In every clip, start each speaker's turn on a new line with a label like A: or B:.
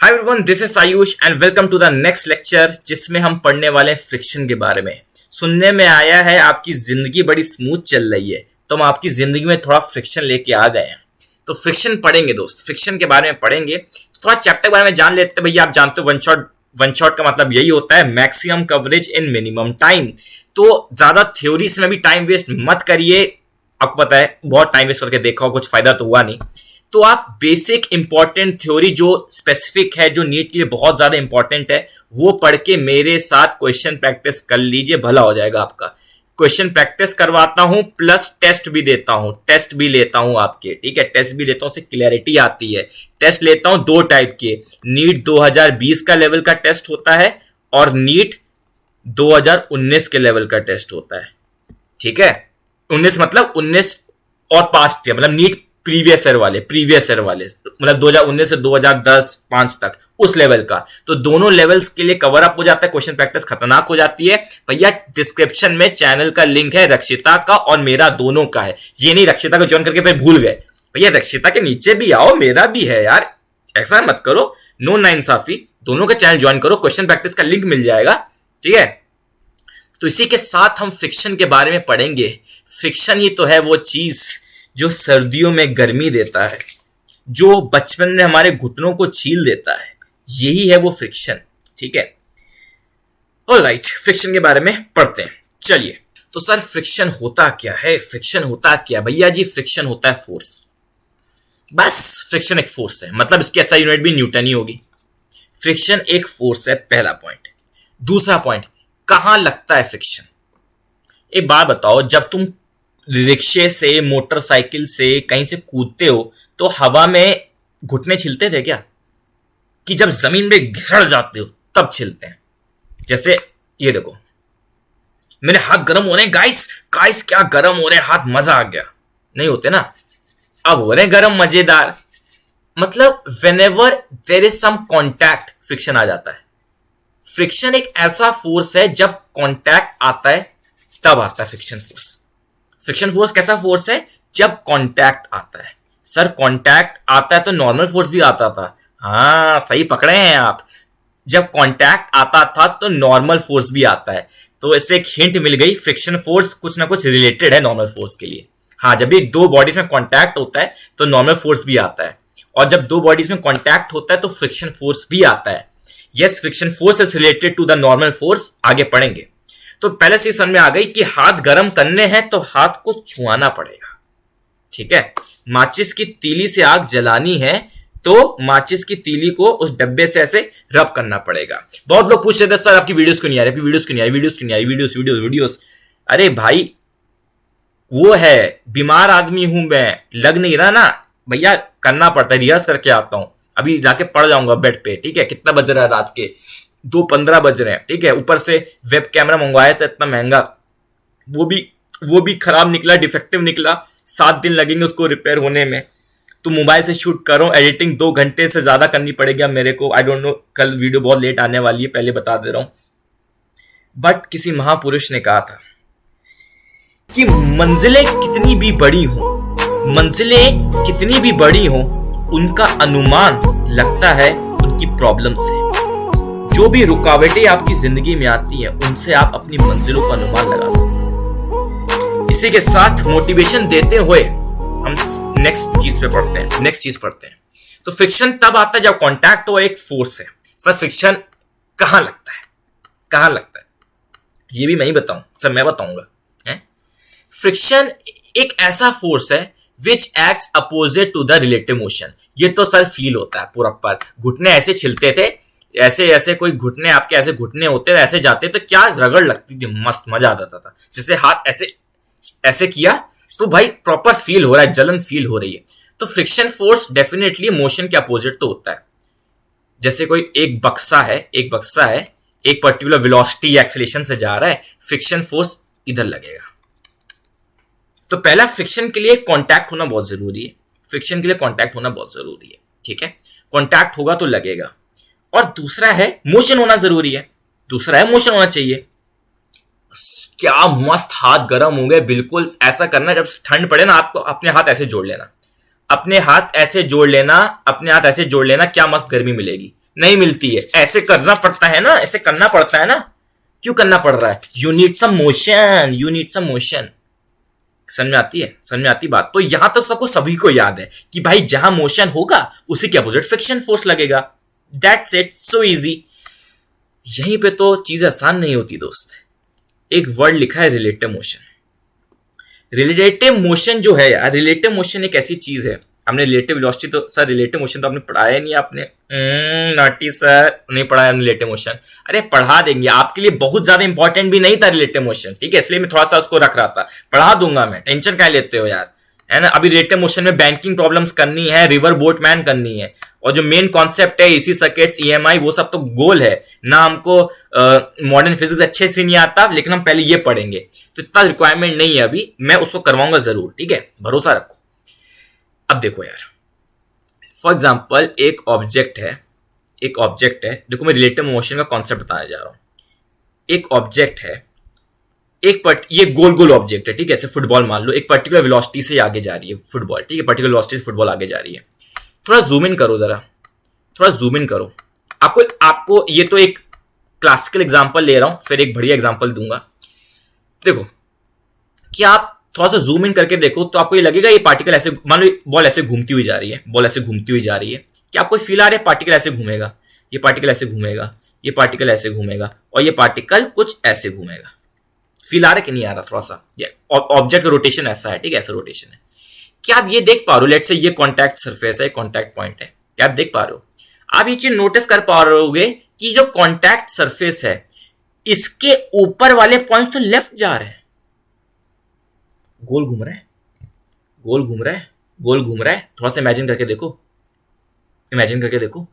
A: Hi everyone, this is Ayush and welcome to the next lecture जिसमें हम पढ़ने वाले हैं फ्रिक्शन के बारे में। सुनने में आया है आपकी जिंदगी बड़ी स्मूथ चल रही है, तो हम आपकी जिंदगी में थोड़ा फ्रिक्शन लेके आ गए हैं। तो फ्रिक्शन पढ़ेंगे दोस्त, फ्रिक्शन के बारे में पढ़ेंगे। तो थोड़ा चैप्टर के बारे में जान लेते हैं। भैया आप जानते हो वन शॉट का मतलब यही होता है मैक्सिमम कवरेज इन मिनिमम टाइम। तो ज्यादा थ्योरीज में भी टाइम वेस्ट मत करिए। आपको पता है बहुत टाइम वेस्ट करके देखा हो, कुछ फायदा तो हुआ नहीं। तो आप बेसिक इंपॉर्टेंट थ्योरी जो स्पेसिफिक है, जो नीट के लिए बहुत ज्यादा इंपॉर्टेंट है, वो पढ़ के मेरे साथ क्वेश्चन प्रैक्टिस कर लीजिए, भला हो जाएगा आपका। क्वेश्चन प्रैक्टिस करवाता हूं प्लस टेस्ट भी देता हूं, टेस्ट भी लेता हूं आपके, ठीक है। टेस्ट भी लेता हूं, उससे क्लैरिटी आती है। टेस्ट लेता हूं दो टाइप के, नीट 2020 का लेवल का टेस्ट होता है और नीट 2019 के लेवल का टेस्ट होता है, ठीक है। 19 मतलब 19 और पास्ट, मतलब नीट प्रीवियस ईयर वाले मतलब 2019 से 2010-5 तक उस लेवल का। तो दोनों लेवल्स के लिए कवर अप हो जाता है, क्वेश्चन प्रैक्टिस खतरनाक हो जाती है। भैया डिस्क्रिप्शन में चैनल का लिंक है, रक्षिता का और मेरा दोनों का है। ये नहीं रक्षिता को ज्वाइन करके फिर भूल गए, भैया रक्षिता के नीचे भी आओ, मेरा भी है यार, ऐसा मत करो। नो नाइंसाफी, दोनों का चैनल ज्वाइन करो, क्वेश्चन प्रैक्टिस का लिंक मिल जाएगा, ठीक है। तो इसी के साथ हम फ्रिक्शन के बारे में पढ़ेंगे। फ्रिक्शन ही तो है वो चीज जो सर्दियों में गर्मी देता है, जो बचपन में हमारे घुटनों को छील देता है, यही है वो फ्रिक्शन, ठीक है। ऑलराइट, फ्रिक्शन के बारे में पढ़ते हैं, चलिए। तो सर फ्रिक्शन होता क्या है? फ्रिक्शन होता क्या भैया जी? फ्रिक्शन होता है फोर्स, बस। फ्रिक्शन एक फोर्स है, मतलब इसकी ऐसा यूनिट भी न्यूटन ही होगी। फ्रिक्शन एक फोर्स है, पहला पॉइंट। दूसरा पॉइंट, कहां लगता है फ्रिक्शन? एक बात बताओ, जब तुम रिक्शे से, मोटरसाइकिल से कहीं से कूदते हो तो हवा में घुटने छिलते थे क्या? कि जब जमीन में घिसड़ जाते हो तब छिलते हैं? जैसे ये देखो, मेरे हाथ गर्म हो रहे हैं गाइस, क्या गर्म हो रहे हैं हाथ, मजा आ गया। नहीं होते ना, अब हो रहे हैं गर्म, मजेदार। मतलब whenever there is some contact, friction आ जाता है। फ्रिक्शन एक ऐसा फोर्स है, जब कॉन्टैक्ट आता है तब आता है फ्रिक्शन फोर्स। फ्रिक्शन फोर्स कैसा फोर्स है? जब कांटेक्ट आता है। सर कांटेक्ट आता है तो नॉर्मल फोर्स भी आता था। हाँ सही पकड़े हैं आप, जब कांटेक्ट आता था तो नॉर्मल फोर्स भी आता है। तो इससे एक हिंट मिल गई, फ्रिक्शन फोर्स कुछ ना कुछ रिलेटेड है नॉर्मल फोर्स के लिए। हाँ, जब भी दो बॉडीज में कांटेक्ट होता है तो नॉर्मल फोर्स भी आता है, और जब दो बॉडीज में कांटेक्ट होता है तो फ्रिक्शन फोर्स भी आता है। Yes, friction force is related to the normal force, आगे पढ़ेंगे। तो पहले से समझ में आ गई कि हाथ गर्म करने हैं तो हाथ को छुआना पड़ेगा, ठीक है। माचिस की तीली से आग जलानी है तो माचिस की तीली को उस डब्बे से ऐसे रब करना पड़ेगा। बहुत लोग पूछ रहे थे सर आपकी वीडियोस क्यों नहीं आ रही, वीडियोस। अरे भाई वो है, बीमार आदमी हूं मैं, लग नहीं रहा ना भैया, करना पड़ता है, रिहर्स करके आता हूं। अभी जाके पढ़ जाऊंगा बेड पे, ठीक है। कितना बज रहा है रात के? 2:15 बज रहे हैं, ठीक है। ऊपर से वेब कैमरा मंगवाया था इतना महंगा, वो भी खराब निकला, डिफेक्टिव निकला। 7 दिन लगेंगे उसको रिपेयर होने में। तो मोबाइल से शूट करो, एडिटिंग 2 घंटे से ज्यादा करनी पड़ेगी अब मेरे को। आई डोंट नो, कल वीडियो बहुत लेट आने वाली है, पहले बता दे रहा हूं। बट किसी महापुरुष ने कहा था कि मंजिलें कितनी भी बड़ी हो, उनका अनुमान लगता है उनकी प्रॉब्लम से। जो भी रुकावटें आपकी जिंदगी में आती हैं, उनसे आप अपनी मंजिलों का अनुमान लगा सकते हैं। इसी के साथ मोटिवेशन देते हुए हम नेक्स्ट चीज पढ़ते हैं। तो फ्रिक्शन तब आता है जब कांटेक्ट हो, एक फोर्स है। सर फ्रिक्शन कहां लगता है? ये भी मैं ही बताऊं? सर मैं बताऊंगा। फ्रिक्शन एक ऐसा फोर्स है which acts opposite to the relative motion. ये तो सर फील होता है पूरा पर। घुटने ऐसे छिलते थे, ऐसे कोई घुटने आपके ऐसे घुटने होते थे, ऐसे जाते तो क्या रगड़ लगती थी, मस्त मजा आ जाता था। जैसे हाथ ऐसे किया तो भाई प्रॉपर फील हो रहा है, जलन फील हो रही है। तो फ्रिक्शन फोर्स डेफिनेटली मोशन के अपोजिट तो होता है। जैसे कोई एक बक्सा है, एक पर्टिकुलर वेलोसिटी या एक्सेलरेशन से जा रहा है, फ्रिक्शन फोर्स इधर लगेगा। तो पहला, फ्रिक्शन के लिए कांटेक्ट होना बहुत जरूरी है, ठीक है। कांटेक्ट होगा तो लगेगा। और दूसरा है मोशन होना जरूरी है, मोशन होना चाहिए। क्या मस्त हाथ गर्म हो गए, बिल्कुल ऐसा करना, जब ठंड पड़े ना आपको अपने हाथ ऐसे जोड़ लेना, क्या मस्त गर्मी मिलेगी। नहीं मिलती है, ऐसे करना पड़ता है ना, ऐसे करना पड़ता है ना। क्यों करना पड़ रहा है? You need some motion, you need some motion. समझ में आती है? समझ में आती बात? तो यहां तक सबको सभी को याद है कि भाई जहां मोशन होगा उसी के अपोजिट फ्रिक्शन फोर्स लगेगा। That's it, so easy. यहीं पे तो चीजें आसान नहीं होती दोस्त। एक वर्ड लिखा है रिलेटिव मोशन। रिलेटिव मोशन जो है यार, रिलेटिव मोशन एक ऐसी चीज है, हमने रिलेटिव वेलोसिटी तो सर, रिलेटिव मोशन तो आपने पढ़ाया नहीं, आपने नॉटी सर, नहीं पढ़ाया रिलेटिव मोशन। अरे पढ़ा देंगे, आपके लिए बहुत ज्यादा इंपॉर्टेंट भी नहीं था रिलेटिव मोशन, ठीक है, इसलिए मैं थोड़ा सा उसको रख रहा था। पढ़ा दूंगा मैं, टेंशन क्या लेते हो यार, है ना। अभी रिलेटिव मोशन में बैंकिंग प्रॉब्लम्स करनी है, रिवर बोटमैन करनी है, और जो मेन कॉन्सेप्ट है इसी सर्किट्स, ईएमआई, वो सब तो गोल है ना। हमको मॉडर्न फिजिक्स अच्छे से नहीं आता, लेकिन हम पहले ये पढ़ेंगे, तो इतना रिक्वायरमेंट नहीं है अभी, मैं उसको करवाऊंगा जरूर, ठीक है, भरोसा रखो। अब देखो यार, फॉर एग्जाम्पल एक ऑब्जेक्ट है, एक ऑब्जेक्ट है, देखो मैं रिलेटिव मोशन का कॉन्सेप्ट बताने जा रहा हूं। एक ऑब्जेक्ट है, ये गोल गोल ऑब्जेक्ट है, ठीक है, ऐसे फुटबॉल मान लो, एक पर्टिकुलर वेलोसिटी से आगे जा रही है फुटबॉल, ठीक है, पर्टिकुलर वेलोसिटी से फुटबॉल आगे जा रही है। थोड़ा जूम इन करो जरा, थोड़ा जूम इन करो। आपको आपको ये तो एक क्लासिकल एग्जांपल ले रहा हूं, फिर एक बढ़िया एग्जांपल दूंगा। देखो कि आप थोड़ा सा जूम इन करके देखो तो आपको ये लगेगा ये पार्टिकल ऐसे, मान लो बॉल ऐसे घूमती हुई जा रही है, बॉल ऐसे घूमती हुई जा रही है, क्या आपको फील आ रहा है पार्टिकल ऐसे घूमेगा, ये पार्टिकल ऐसे घूमेगा, ये पार्टिकल ऐसे घूमेगा, और ये पार्टिकल कुछ ऐसे घूमेगा। फील आ रहा है कि नहीं आ रहा? थोड़ा सा ये ऑब्जेक्ट का रोटेशन ऐसा है, ठीक है, ऐसा रोटेशन है। क्या आप ये देख पा रहे हो? लेट से ये कॉन्टैक्ट सरफेस है, कॉन्टैक्ट पॉइंट है, क्या आप देख पा रहे हो? आप ये चीज नोटिस कर पा रहे कि जो कॉन्टैक्ट सरफेस है इसके ऊपर वाले पॉइंट तो लेफ्ट जा रहे हैं, गोल घूम रहा है, गोल घूम रहा है, गोल घूम रहा है। थोड़ा सा इमेजिन करके देखो, इमेजिन करके देखो,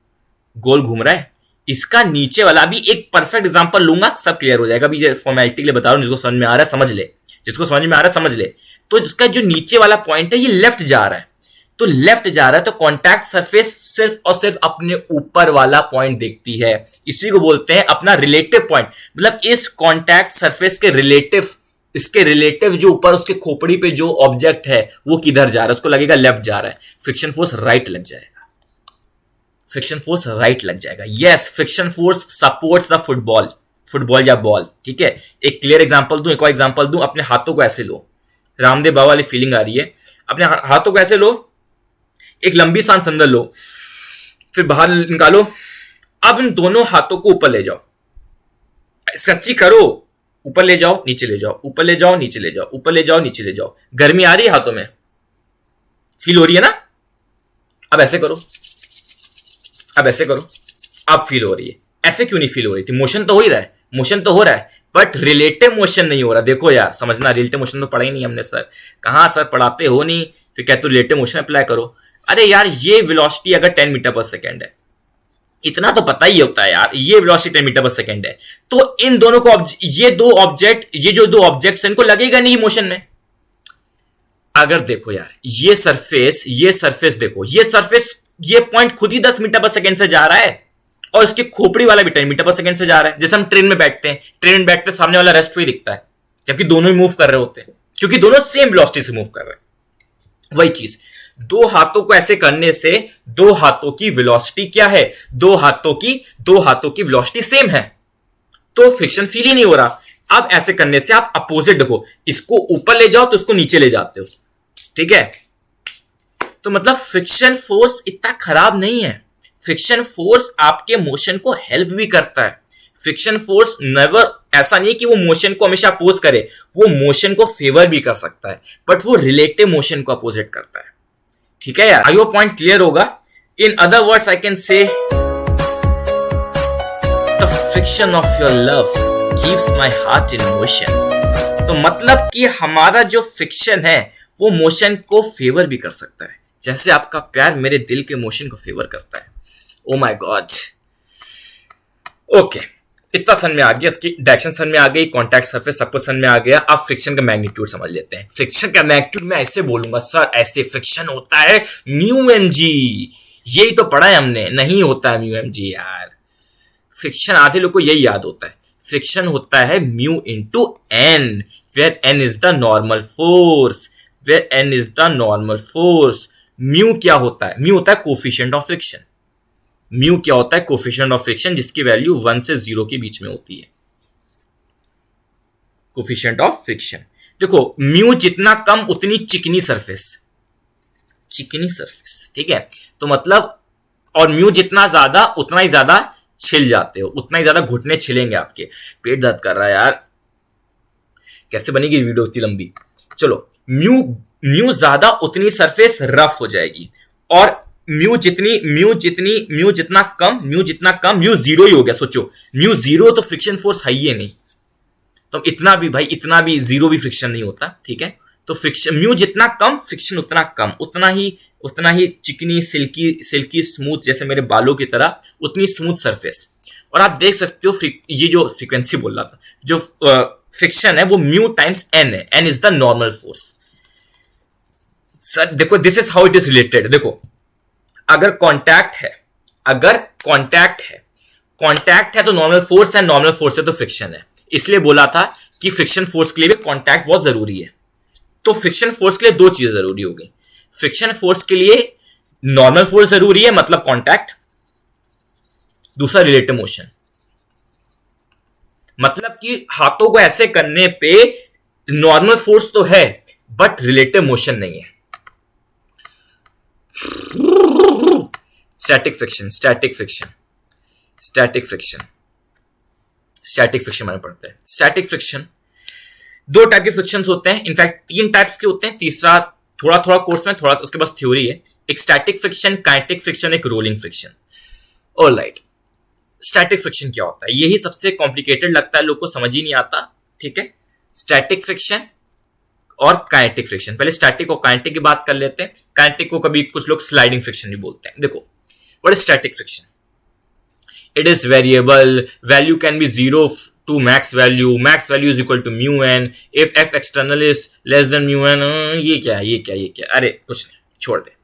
A: गोल घूम रहा है। इसका नीचे वाला, अभी एक परफेक्ट एग्जांपल लूंगा, सब क्लियर हो जाएगा। अभी ये फॉर्मेलिटी के लिए बता रहा हूं, जिसको समझ में आ रहा है समझ ले, जिसको समझ में आ रहा है समझ ले। तो इसका जो नीचे वाला पॉइंट है ये लेफ्ट जा रहा है, तो लेफ्ट जा रहा है, तो कॉन्टैक्ट सरफेस सिर्फ और सिर्फ अपने ऊपर वाला पॉइंट देखती है। इसी को बोलते हैं अपना रिलेटिव पॉइंट, मतलब इस कॉन्टैक्ट सरफेस के रिलेटिव, इसके रिलेटिव जो ऊपर उसके खोपड़ी पे जो ऑब्जेक्ट है वो किधर जा रहा है, उसको लगेगा लेफ्ट जा रहा है, फ्रिक्शन फोर्स राइट लग जाएगा, फ्रिक्शन फोर्स राइट लग जाएगा। Yes, friction force supports the football, football या बॉल, ठीक है। एक क्लियर एग्जांपल दूं, एक और एग्जांपल दूं, अपने हाथों को ऐसे लो, रामदेव बाबा वाली फीलिंग आ रही है। अपने हाथों को ऐसे लो, एक लंबी सांस अंदर लो, फिर बाहर निकालो। अब इन दोनों हाथों को ऊपर ले जाओ, सच्ची करो, ऊपर ले जाओ नीचे ले जाओ, ऊपर ले जाओ नीचे ले जाओ, ऊपर ले जाओ नीचे ले जाओ। गर्मी आ रही है हाथों में, फील हो रही है ना? अब ऐसे करो, अब ऐसे करो, अब फील हो रही है। ऐसे क्यों नहीं फील हो रही थी? मोशन तो हो ही रहा है, मोशन तो हो रहा है, बट रिलेटिव मोशन नहीं हो रहा। देखो यार, समझना, रिलेटिव मोशन तो पढ़ा ही नहीं हमने सर, कहां सर पढ़ाते हो नहीं, फिर कहते हो रिलेटिव मोशन अप्लाई करो। अरे यार, ये वेलोसिटी अगर 10 मीटर पर सेकेंड है, इतना तो पता ही होता है यार, ये वेलोसिटी 10 मीटर पर सेकेंड है, तो इन दोनों को, ये दो ऑब्जेक्ट, ये जो दो ऑब्जेक्ट्स इनको लगेगा नहीं मोशन में। अगर देखो यार, ये सरफेस देखो, ये सरफेस, ये पॉइंट खुद ही 10 मीटर पर सेकेंड से जा रहा है, और इसके खोपड़ी वाला भी 10 मीटर पर सेकेंड से जा रहा है। जैसे हम ट्रेन में बैठते हैं, ट्रेन में बैठते सामने वाला रेस्ट पे दिखता है, जबकि दोनों ही मूव कर रहे होते हैं, क्योंकि दोनों सेम वेलोसिटी से मूव कर रहे हैं। वही चीज, दो हाथों को ऐसे करने से दो हाथों की वेलोसिटी क्या है, दो हाथों की वेलोसिटी सेम है, तो फ्रिक्शन फील ही नहीं हो रहा। अब ऐसे करने से आप अपोजिट देखो, इसको ऊपर ले जाओ तो इसको नीचे ले जाते हो, ठीक है। तो मतलब फ्रिक्शन फोर्स इतना खराब नहीं है, फ्रिक्शन फोर्स आपके मोशन को हेल्प भी करता है। फ्रिक्शन फोर्स नेवर, ऐसा नहीं कि वो मोशन को हमेशा अपोज करे, वो मोशन को फेवर भी कर सकता है, बट वो रिलेटिव मोशन को अपोजिट करता है, ठीक है यार। आई होप पॉइंट क्लियर होगा। In other words I can say the friction of your love keeps my heart in motion. तो मतलब कि हमारा जो फ्रिक्शन है वो मोशन को फेवर भी कर सकता है, जैसे आपका प्यार मेरे दिल के मोशन को फेवर करता है। ओ माय गॉड, ओके, इतना समझ में आ गया, इसकी डायरेक्शन समझ में आ गई, कॉन्टैक्ट सरफेस सब कुछ समझ में आ गया। अब फ्रिक्शन का मैग्नीट्यूड समझ लेते हैं। फ्रिक्शन का मैग्नीट्यूड मैं ऐसे बोलूंगा सर, ऐसे फ्रिक्शन होता है म्यू एम जी, यही तो पढ़ा है हमने, नहीं होता है म्यू एम जी यार। फ्रिक्शन आधे लोग को यही याद होता है, फ्रिक्शन होता है mu into N, where N is the normal force, where N is the normal force. Mu क्या होता है? म्यू होता है कोफिशिएंट ऑफ फ्रिक्शन, म्यू क्या होता है? कोफिशिएंट ऑफ फ्रिक्शन, जिसकी वैल्यू 1 से 0 के बीच में होती है। कोफिशिएंट ऑफ फ्रिक्शन देखो, म्यू जितना कम उतनी चिकनी सरफेस, चिकनी सरफेस, ठीक है। तो मतलब, और म्यू जितना ज्यादा उतना ही ज्यादा छिल जाते हो, उतना ही ज्यादा घुटने छिलेंगे आपके। पेट दर्द कर रहा है यार, कैसे बनेगी वीडियो इतनी लंबी। चलो, म्यू म्यू ज्यादा उतनी सरफेस रफ हो जाएगी, और म्यू जितना कम, म्यू जीरो ही हो गया। सोचो, म्यू जीरो तो फ्रिक्शन फोर्स है ही नहीं, तो इतना भी भाई, इतना भी जीरो भी फ्रिक्शन नहीं होता, ठीक है। तो फ्रिक्शन, म्यू जितना कम फ्रिक्शन उतना कम, उतना ही चिकनी सिल्की स्मूथ, जैसे मेरे बालों की तरह, उतनी स्मूथ सरफेस। और आप देख सकते हो ये जो फ्रीक्वेंसी बोल रहा था, जो फ्रिक्शन है वो म्यू टाइम्स एन है। N is the normal force. Sir देखो, this is how it is related. देखो, अगर कांटेक्ट है तो नॉर्मल फोर्स है, नॉर्मल फोर्स है तो फ्रिक्शन है। इसलिए बोला था कि फ्रिक्शन फोर्स के लिए भी कांटेक्ट बहुत जरूरी है। तो फ्रिक्शन फोर्स के लिए दो चीजें जरूरी हो गई। फ्रिक्शन फोर्स के लिए नॉर्मल फोर्स जरूरी है, मतलब कांटेक्ट। दूसरा रिलेटिव मोशन, मतलब कि हाथों को ऐसे करने पे नॉर्मल फोर्स तो है बट रिलेटिव मोशन नहीं है। स्टैटिक फ्रिक्शन मैंने पढ़ते हैं। स्टैटिक फ्रिक्शन, दो टाइप के फ्रिक्शंस होते हैं, इनफैक्ट 3 टाइप्स के होते हैं, तीसरा थोड़ा कोर्स में, थोड़ा उसके पास थ्योरी है। एक स्टैटिक फ्रिक्शन, काइनेटिक फ्रिक्शन, एक rolling friction. Alright, static friction क्या होता है? यही सबसे कॉम्प्लिकेटेड लगता है, लोग को समझ ही नहीं आता, ठीक है। स्टैटिक फ्रिक्शन और काइनेटिक फ्रिक्शन। पहले स्टैटिक और काइनेटिक की बात कर लेते हैं। काइनेटिक को कभी कुछ लोग स्लाइडिंग फ्रिक्शन भी बोलते हैं। देखो, what is static friction? It is variable, value can be 0 to max value is equal to mu n, if f external is less than mu n। ये क्या, अरे कुछ नहीं, छोड़ दे।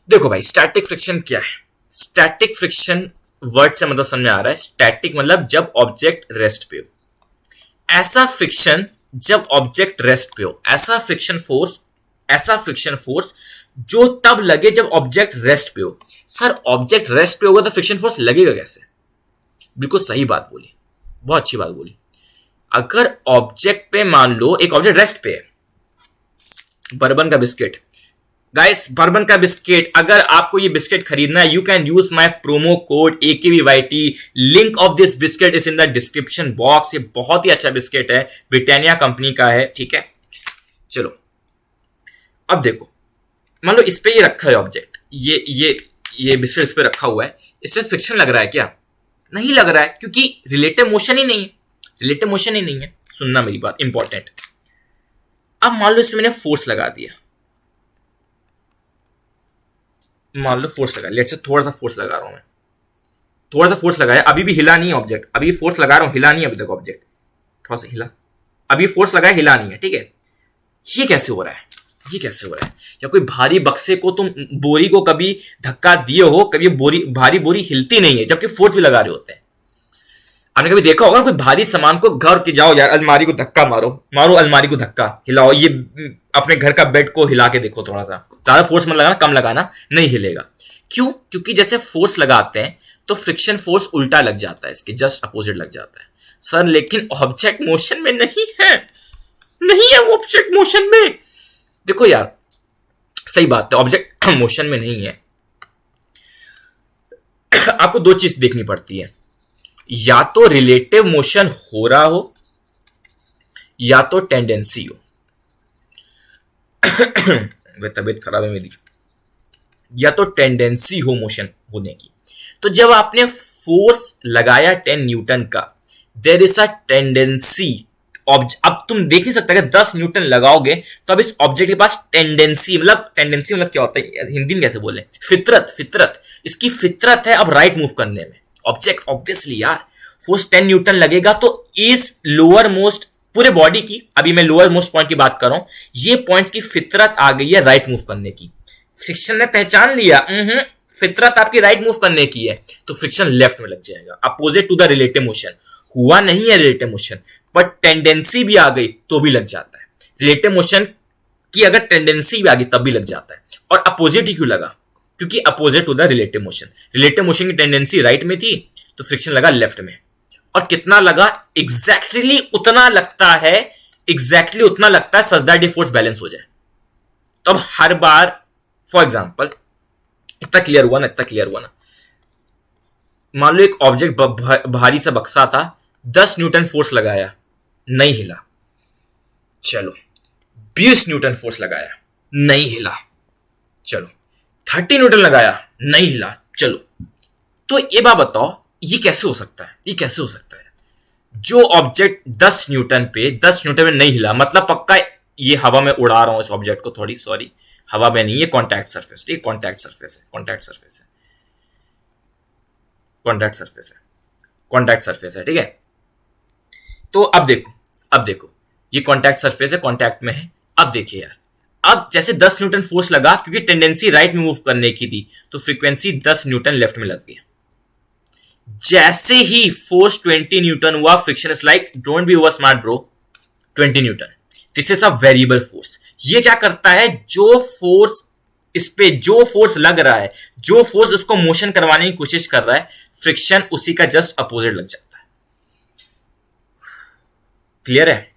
A: देखो भाई, स्टैटिक फ्रिक्शन क्या है? स्टैटिक फ्रिक्शन वर्ड से मतलब समझ में आ रहा है। स्टैटिक मतलब जब ऑब्जेक्ट रेस्ट पे हो, ऐसा फ्रिक्शन जब ऑब्जेक्ट रेस्ट पे हो, ऐसा फ्रिक्शन फोर्स जो तब लगे जब ऑब्जेक्ट रेस्ट पे हो। सर, ऑब्जेक्ट रेस्ट पे होगा तो फ्रिक्शन फोर्स लगेगा कैसे? बिल्कुल सही बात बोली, बहुत अच्छी बात बोली। अगर ऑब्जेक्ट पे, मान लो एक ऑब्जेक्ट रेस्ट पे है, बर्बन का बिस्किट, गाइस बर्बन का बिस्किट, अगर आपको ये बिस्किट खरीदना है, you can use my promo code AKBYT। Link of this biscuit is in the description box. ये बहुत ही अच्छा बिस्किट है, ब्रिटानिया कंपनी का है, ठीक है। चलो, अब देखो, मान लो इस पे ये रखा है ऑब्जेक्ट, ये बिस्किट इस पे रखा हुआ है, इसमें फ्रिक्शन लग रहा है क्या? नहीं लग रहा है, क्योंकि रिलेटिव मोशन ही नहीं है। सुनना मेरी बात, इंपॉर्टेंट। अब मान लो इसमें मैंने फोर्स लगा दिया, लेट्स से थोड़ा सा फोर्स लगा रहा हूं मैं, थोड़ा सा फोर्स लगाया, अभी भी हिला नहीं है ऑब्जेक्ट, अभी फोर्स लगा रहा हूं, हिला नहीं है अभी तक ऑब्जेक्ट, थोड़ा सा हिला, अभी फोर्स लगाया, हिला नहीं है, ठीक है। ये कैसे हो रहा है? या कोई भारी बक्से को, तुम बोरी को कभी धक्का दिए हो, कभी भारी बोरी हिलती नहीं है, जबकि फोर्स भी लगा रहे होते हैं। आपने कभी देखा होगा कोई भारी सामान को, घर के जाओ यार, अलमारी को धक्का मारो अलमारी को धक्का, हिलाओ, ये अपने घर का बेड को हिला के देखो, थोड़ा सा, ज्यादा फोर्स मत लगाना, कम लगाना, नहीं हिलेगा। क्यों? क्योंकि जैसे फोर्स लगाते हैं तो फ्रिक्शन फोर्स उल्टा लग जाता है, इसके जस्ट अपोजिट लग जाता है। सर लेकिन ऑब्जेक्ट मोशन में नहीं है वो ऑब्जेक्ट मोशन में। देखो यार, सही बात है, ऑब्जेक्ट मोशन में नहीं है। आपको दो चीज देखनी पड़ती है, या तो रिलेटिव मोशन हो रहा हो या तो टेंडेंसी हो। तबीयत खराब है मेरी। या तो टेंडेंसी हो मोशन होने की। तो जब आपने फोर्स लगाया 10 न्यूटन का, देयर इज अ टेंडेंसी। अब तुम देख नहीं सकता कि 10 न्यूटन लगाओगे तो अब इस ऑब्जेक्ट के पास टेंडेंसी मतलब क्या होता है हिंदी में कैसे बोले? फितरत। इसकी फितरत है अब राइट मूव करने में। ऑब्जेक्ट ऑब्वियसली यार, फोर्स 10 न्यूटन लगेगा तो इस लोअर मोस्ट पूरे बॉडी की, अभी मैं लोअर मोस्ट पॉइंट की बात कर रहा हूं, ये पॉइंट की फितरत आ गई है राइट मूव करने की। फ्रिक्शन ने पहचान लिया, फितरत आपकी राइट मूव करने की है, तो फ्रिक्शन लेफ्ट में लग जाएगा, opposite to the relative motion. हुआ नहीं है रिलेटिव मोशन, बट टेंडेंसी भी आ गई तो भी लग जाता है। रिलेटिव मोशन की अगर टेंडेंसी भी आ गई तब भी लग जाता है। और अपोजिट ही क्यों लगा? क्योंकि opposite to the relative motion. Relative motion की टेंडेंसी राइट में थी तो फ्रिक्शन लगा लेफ्ट में। और कितना लगा? एग्जैक्टली उतना लगता है, एग्जैक्टली उतना लगता है सच दैट ये फोर्स बैलेंस हो जाए। तो अब हर बार फॉर एग्जाम्पल, इतना क्लियर हुआ ना, इतना क्लियर हुआ ना। मान लो एक ऑब्जेक्ट भारी सा बक्सा था, 10 न्यूटन फोर्स लगाया, नहीं हिला। चलो 20 न्यूटन फोर्स लगाया, नहीं हिला। चलो 30 न्यूटन लगाया, नहीं हिला। चलो तो ये बात बताओ, ये कैसे हो सकता है? ये कैसे हो सकता है? जो ऑब्जेक्ट 10 न्यूटन पे 10 न्यूटन में नहीं हिला, मतलब पक्का ये हवा में उड़ा रहा हूं इस ऑब्जेक्ट को, थोड़ी सॉरी हवा में नहीं, ये कॉन्टैक्ट सरफेस, ठीक, कॉन्टैक्ट सरफेस है, कॉन्टैक्ट सरफेस है, कॉन्टैक्ट सरफेस है, कॉन्टैक्ट सरफेस है, ठीक है। तो अब देखो, अब देखो ये कॉन्टैक्ट सरफेस है, कॉन्टैक्ट में है। अब देखिए यार, अब जैसे 10 न्यूटन फोर्स लगा, क्योंकि टेंडेंसी राइट में मूव करने की थी, तो फ्रीक्वेंसी 10 न्यूटन लेफ्ट में लग गई। जैसे ही फोर्स 20 न्यूटन हुआ, friction is like don't be over smart bro, 20 Newton. This is a variable force. ये क्या करता है, जो फोर्स इस पे, जो फोर्स लग रहा है, जो फोर्स उसको मोशन करवाने की कोशिश कर रहा है, फ्रिक्शन उसी का जस्ट अपोजिट लग जाता है। क्लियर है?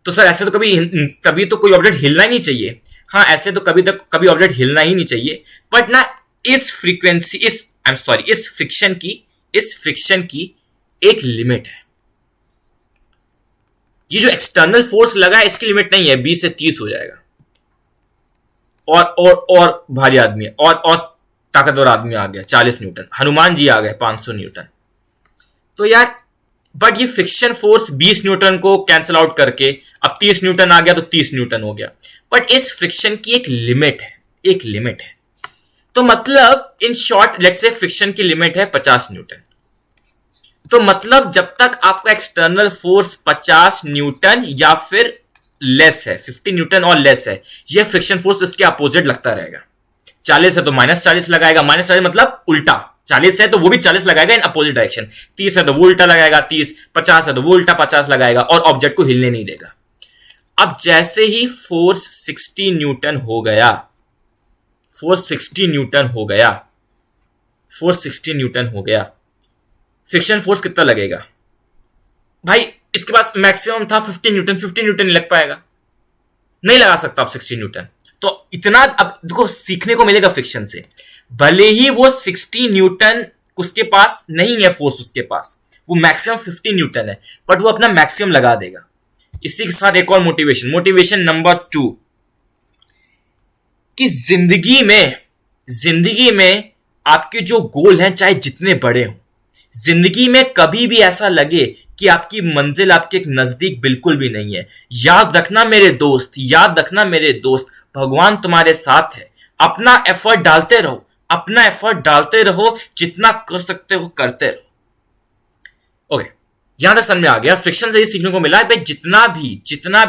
A: तो सर ऐसे तो कभी तो कोई ऑब्जेक्ट हिलना ही नहीं चाहिए। हाँ, ऐसे तो कभी ऑब्जेक्ट हिलना ही नहीं चाहिए, बट ना इस फ्रीक्वेंसी, इस फ्रिक्शन की एक लिमिट है। ये जो एक्सटर्नल फोर्स लगा है इसकी लिमिट नहीं है, 20 से 30 हो जाएगा। और भारी आदमी है, और ताकतवर आदमी आ गया 40 न्यूटन, हनुमान जी आ गए 500 न्यूटन। तो यार बट ये फ्रिक्शन फोर्स 20 न्यूटन को कैंसिल आउट करके अब 30 न्यूटन आ गया तो 30 न्यूटन हो गया। बट इस फ्रिक्शन की एक लिमिट है, एक लिमिट है। तो मतलब in short let's say friction की लिमिट है 50 न्यूटन। तो मतलब जब तक आपका एक्सटर्नल फोर्स 50 न्यूटन या फिर लेस है, 50 न्यूटन और लेस है, यह फ्रिक्शन फोर्स इसके अपोजिट लगता रहेगा। 40 है तो -40 लगाएगा, -40 मतलब उल्टा, 40 है तो वो भी 40 लगाएगा इन अपोजिट डायरेक्शन, 30 है तो वो उल्टा लगाएगा 30, 50 है तो वो उल्टा 50 लगाएगा और ऑब्जेक्ट को हिलने नहीं देगा। अब जैसे ही फोर्स 60 न्यूटन हो गया, फोर्स 60 न्यूटन हो गया, फोर्स 60 न्यूटन हो गया, फ्रिक्शन फोर्स कितना लगेगा भाई? इसके पास मैक्सिमम था 50 न्यूटन, 50 न्यूटन नहीं लग पाएगा, नहीं लगा सकता आप 60 न्यूटन। तो इतना अब देखो सीखने को मिलेगा फ्रिक्शन से। भले ही वो 60 न्यूटन उसके पास नहीं है फोर्स, उसके पास वो मैक्सिमम 50 न्यूटन है, बट वो अपना मैक्सिमम लगा देगा। इसी के साथ एक और मोटिवेशन नंबर 2, कि जिंदगी में आपके जो गोल हैं चाहे जितने बड़े हों, जिंदगी में कभी भी ऐसा लगे कि आपकी मंजिल आपके नजदीक बिल्कुल भी नहीं है, याद रखना मेरे दोस्त, याद रखना मेरे दोस्त, भगवान तुम्हारे साथ है। अपना एफर्ट डालते रहो, अपना एफर्ट डालते रहो, जितना कर सकते हो करते रहो। ओके, यहां तक समझ में आ गया। फ्रिक्शन से ये सीखने को मिला है भाई, जितना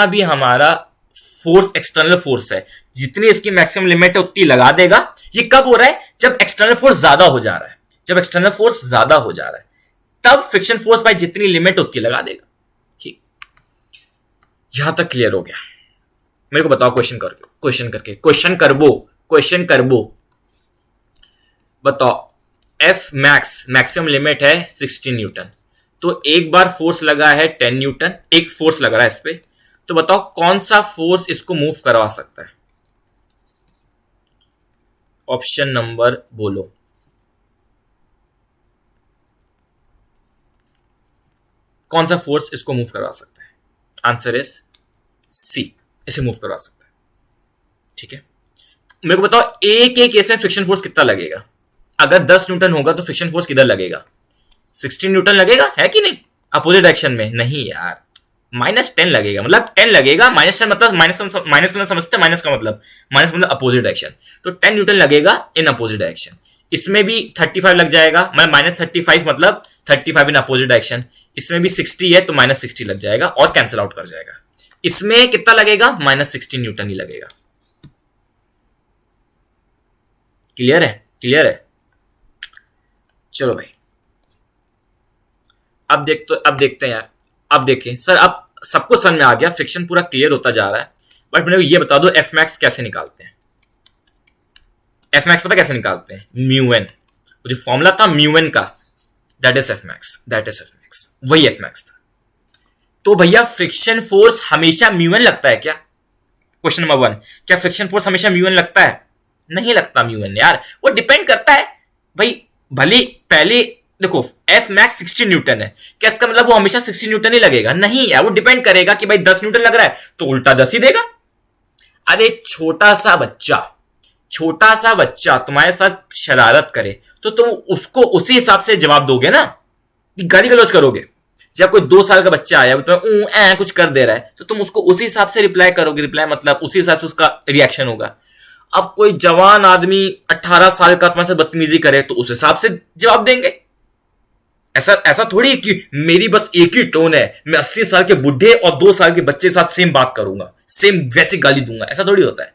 A: भी हमारा फोर्स, एक्सटर्नल फोर्स है, जितनी इसकी मैक्सिमम लिमिट है उतनी लगा देगा। ये कब हो रहा है? जब एक्सटर्नल फोर्स ज्यादा हो जा रहा है, जब एक्सटर्नल फोर्स ज्यादा हो जा रहा है तब फ्रिक्शन फोर्स भाई जितनी लिमिट उतनी लगा देगा। ठीक, यहां तक क्लियर हो गया? मेरे को बताओ क्वेश्चन करबो बताओ। एफ मैक्सिमम लिमिट है 60 न्यूटन, तो एक बार फोर्स लगा है 10 न्यूटन, एक फोर्स लग रहा है इस पे, तो बताओ कौन सा फोर्स इसको मूव करवा सकता है? ऑप्शन नंबर बोलो। कौन सा फोर्स इसको मूव करवा सकता है? आंसर इज सी, इसे मूव करवा सकता है। ठीक है, मेरे को बताओ एक केस में फ्रिक्शन फोर्स कितना लगेगा? अगर 10 न्यूटन होगा तो फ्रिक्शन फोर्स किधर लगेगा? 16 न्यूटन लगेगा, है कि नहीं? अपोजिट डायरेक्शन में नहीं यार, -10 लगेगा। मतलब 10 लगेगा, -10 मतलब माइनस करना समझते हैं, माइनस का मतलब अपोजिट डायरेक्शन, तो 10 न्यूटन लगेगा इन अपोजिट डायरेक्शन। इसमें भी 35 लग जाएगा, मतलब -35 मतलब 35 इन अपोजिट डायरेक्शन। इसमें भी 60 है तो -60 लग जाएगा और कैंसिल आउट कर जाएगा। इसमें कितना लगेगा? -16 न्यूटन ही लगेगा। क्लियर है? क्लियर है? चलो भाई, अब देखते हैं यार। अब देखें सर, अब सबको समझ में आ गया, फ्रिक्शन पूरा क्लियर होता जा रहा है, बट मेरे को ये बता दो एफ मैक्स कैसे निकालते हैं? एफ मैक्स पता कैसे निकालते हैं? म्यू एन, जो फॉर्मूला था म्यू एन का, that is F max, that is F max, वही एफ मैक्स था। तो भैया फ्रिक्शन फोर्स हमेशा म्यू एन लगता है क्या? क्वेश्चन नंबर 1, क्या फ्रिक्शन फोर्स हमेशा म्यू एन लगता है? नहीं लगता म्यू एन यार, वो डिपेंड करता है भाई। भले पहले देखो एफ मैक्स 60 न्यूटन है, क्या इसका मतलब वो हमेशा 60 न्यूटन ही लगेगा? नहीं यार, वो डिपेंड करेगा कि भाई 10 न्यूटन लग रहा है तो उल्टा 10 ही देगा। अरे छोटा सा बच्चा तुम्हारे साथ शरारत करे तो तुम उसको उसी हिसाब से जवाब दोगे ना, गाली गलौज करोगे? जब कोई 2 साल का बच्चा आया तुम्हें कुछ कर दे रहा है तो तुम उसको उसी हिसाब से रिप्लाई करोगे, रिप्लाई मतलब उसी हिसाब से उसका रिएक्शन होगा। अब कोई जवान आदमी 18 साल का तुम्हारे साथ बदतमीजी करे तो उस हिसाब से जवाब देंगे। ऐसा थोड़ी कि मेरी बस एक ही टोन है, मैं 80 साल के बुढ़े और 2 साल के बच्चे के साथ सेम बात करूंगा, सेम वैसी गाली दूंगा, ऐसा थोड़ी होता है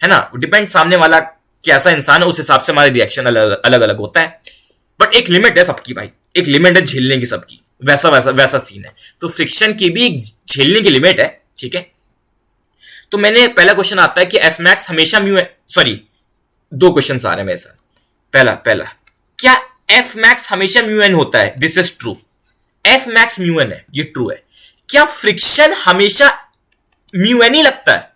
A: ना? डिपेंड सामने वाला कैसा इंसान है, उस हिसाब से हमारा रिएक्शन अलग अलग होता है। बट एक लिमिट है सबकी भाई, एक लिमिट है झेलने की सबकी, वैसा सीन है। तो फ्रिक्शन की भी झेलने की लिमिट है, ठीक है? तो मैंने पहला क्वेश्चन आता है कि एफ मैक्स हमेशा म्यू, सॉरी 2 क्वेश्चन आ रहे हैं मेरे साथ। पहला क्या एफ मैक्स हमेशा म्यू एन होता है? This is true, F max mu N है, ये ट्रू है। क्या फ्रिक्शन हमेशा म्यू एन ही लगता है?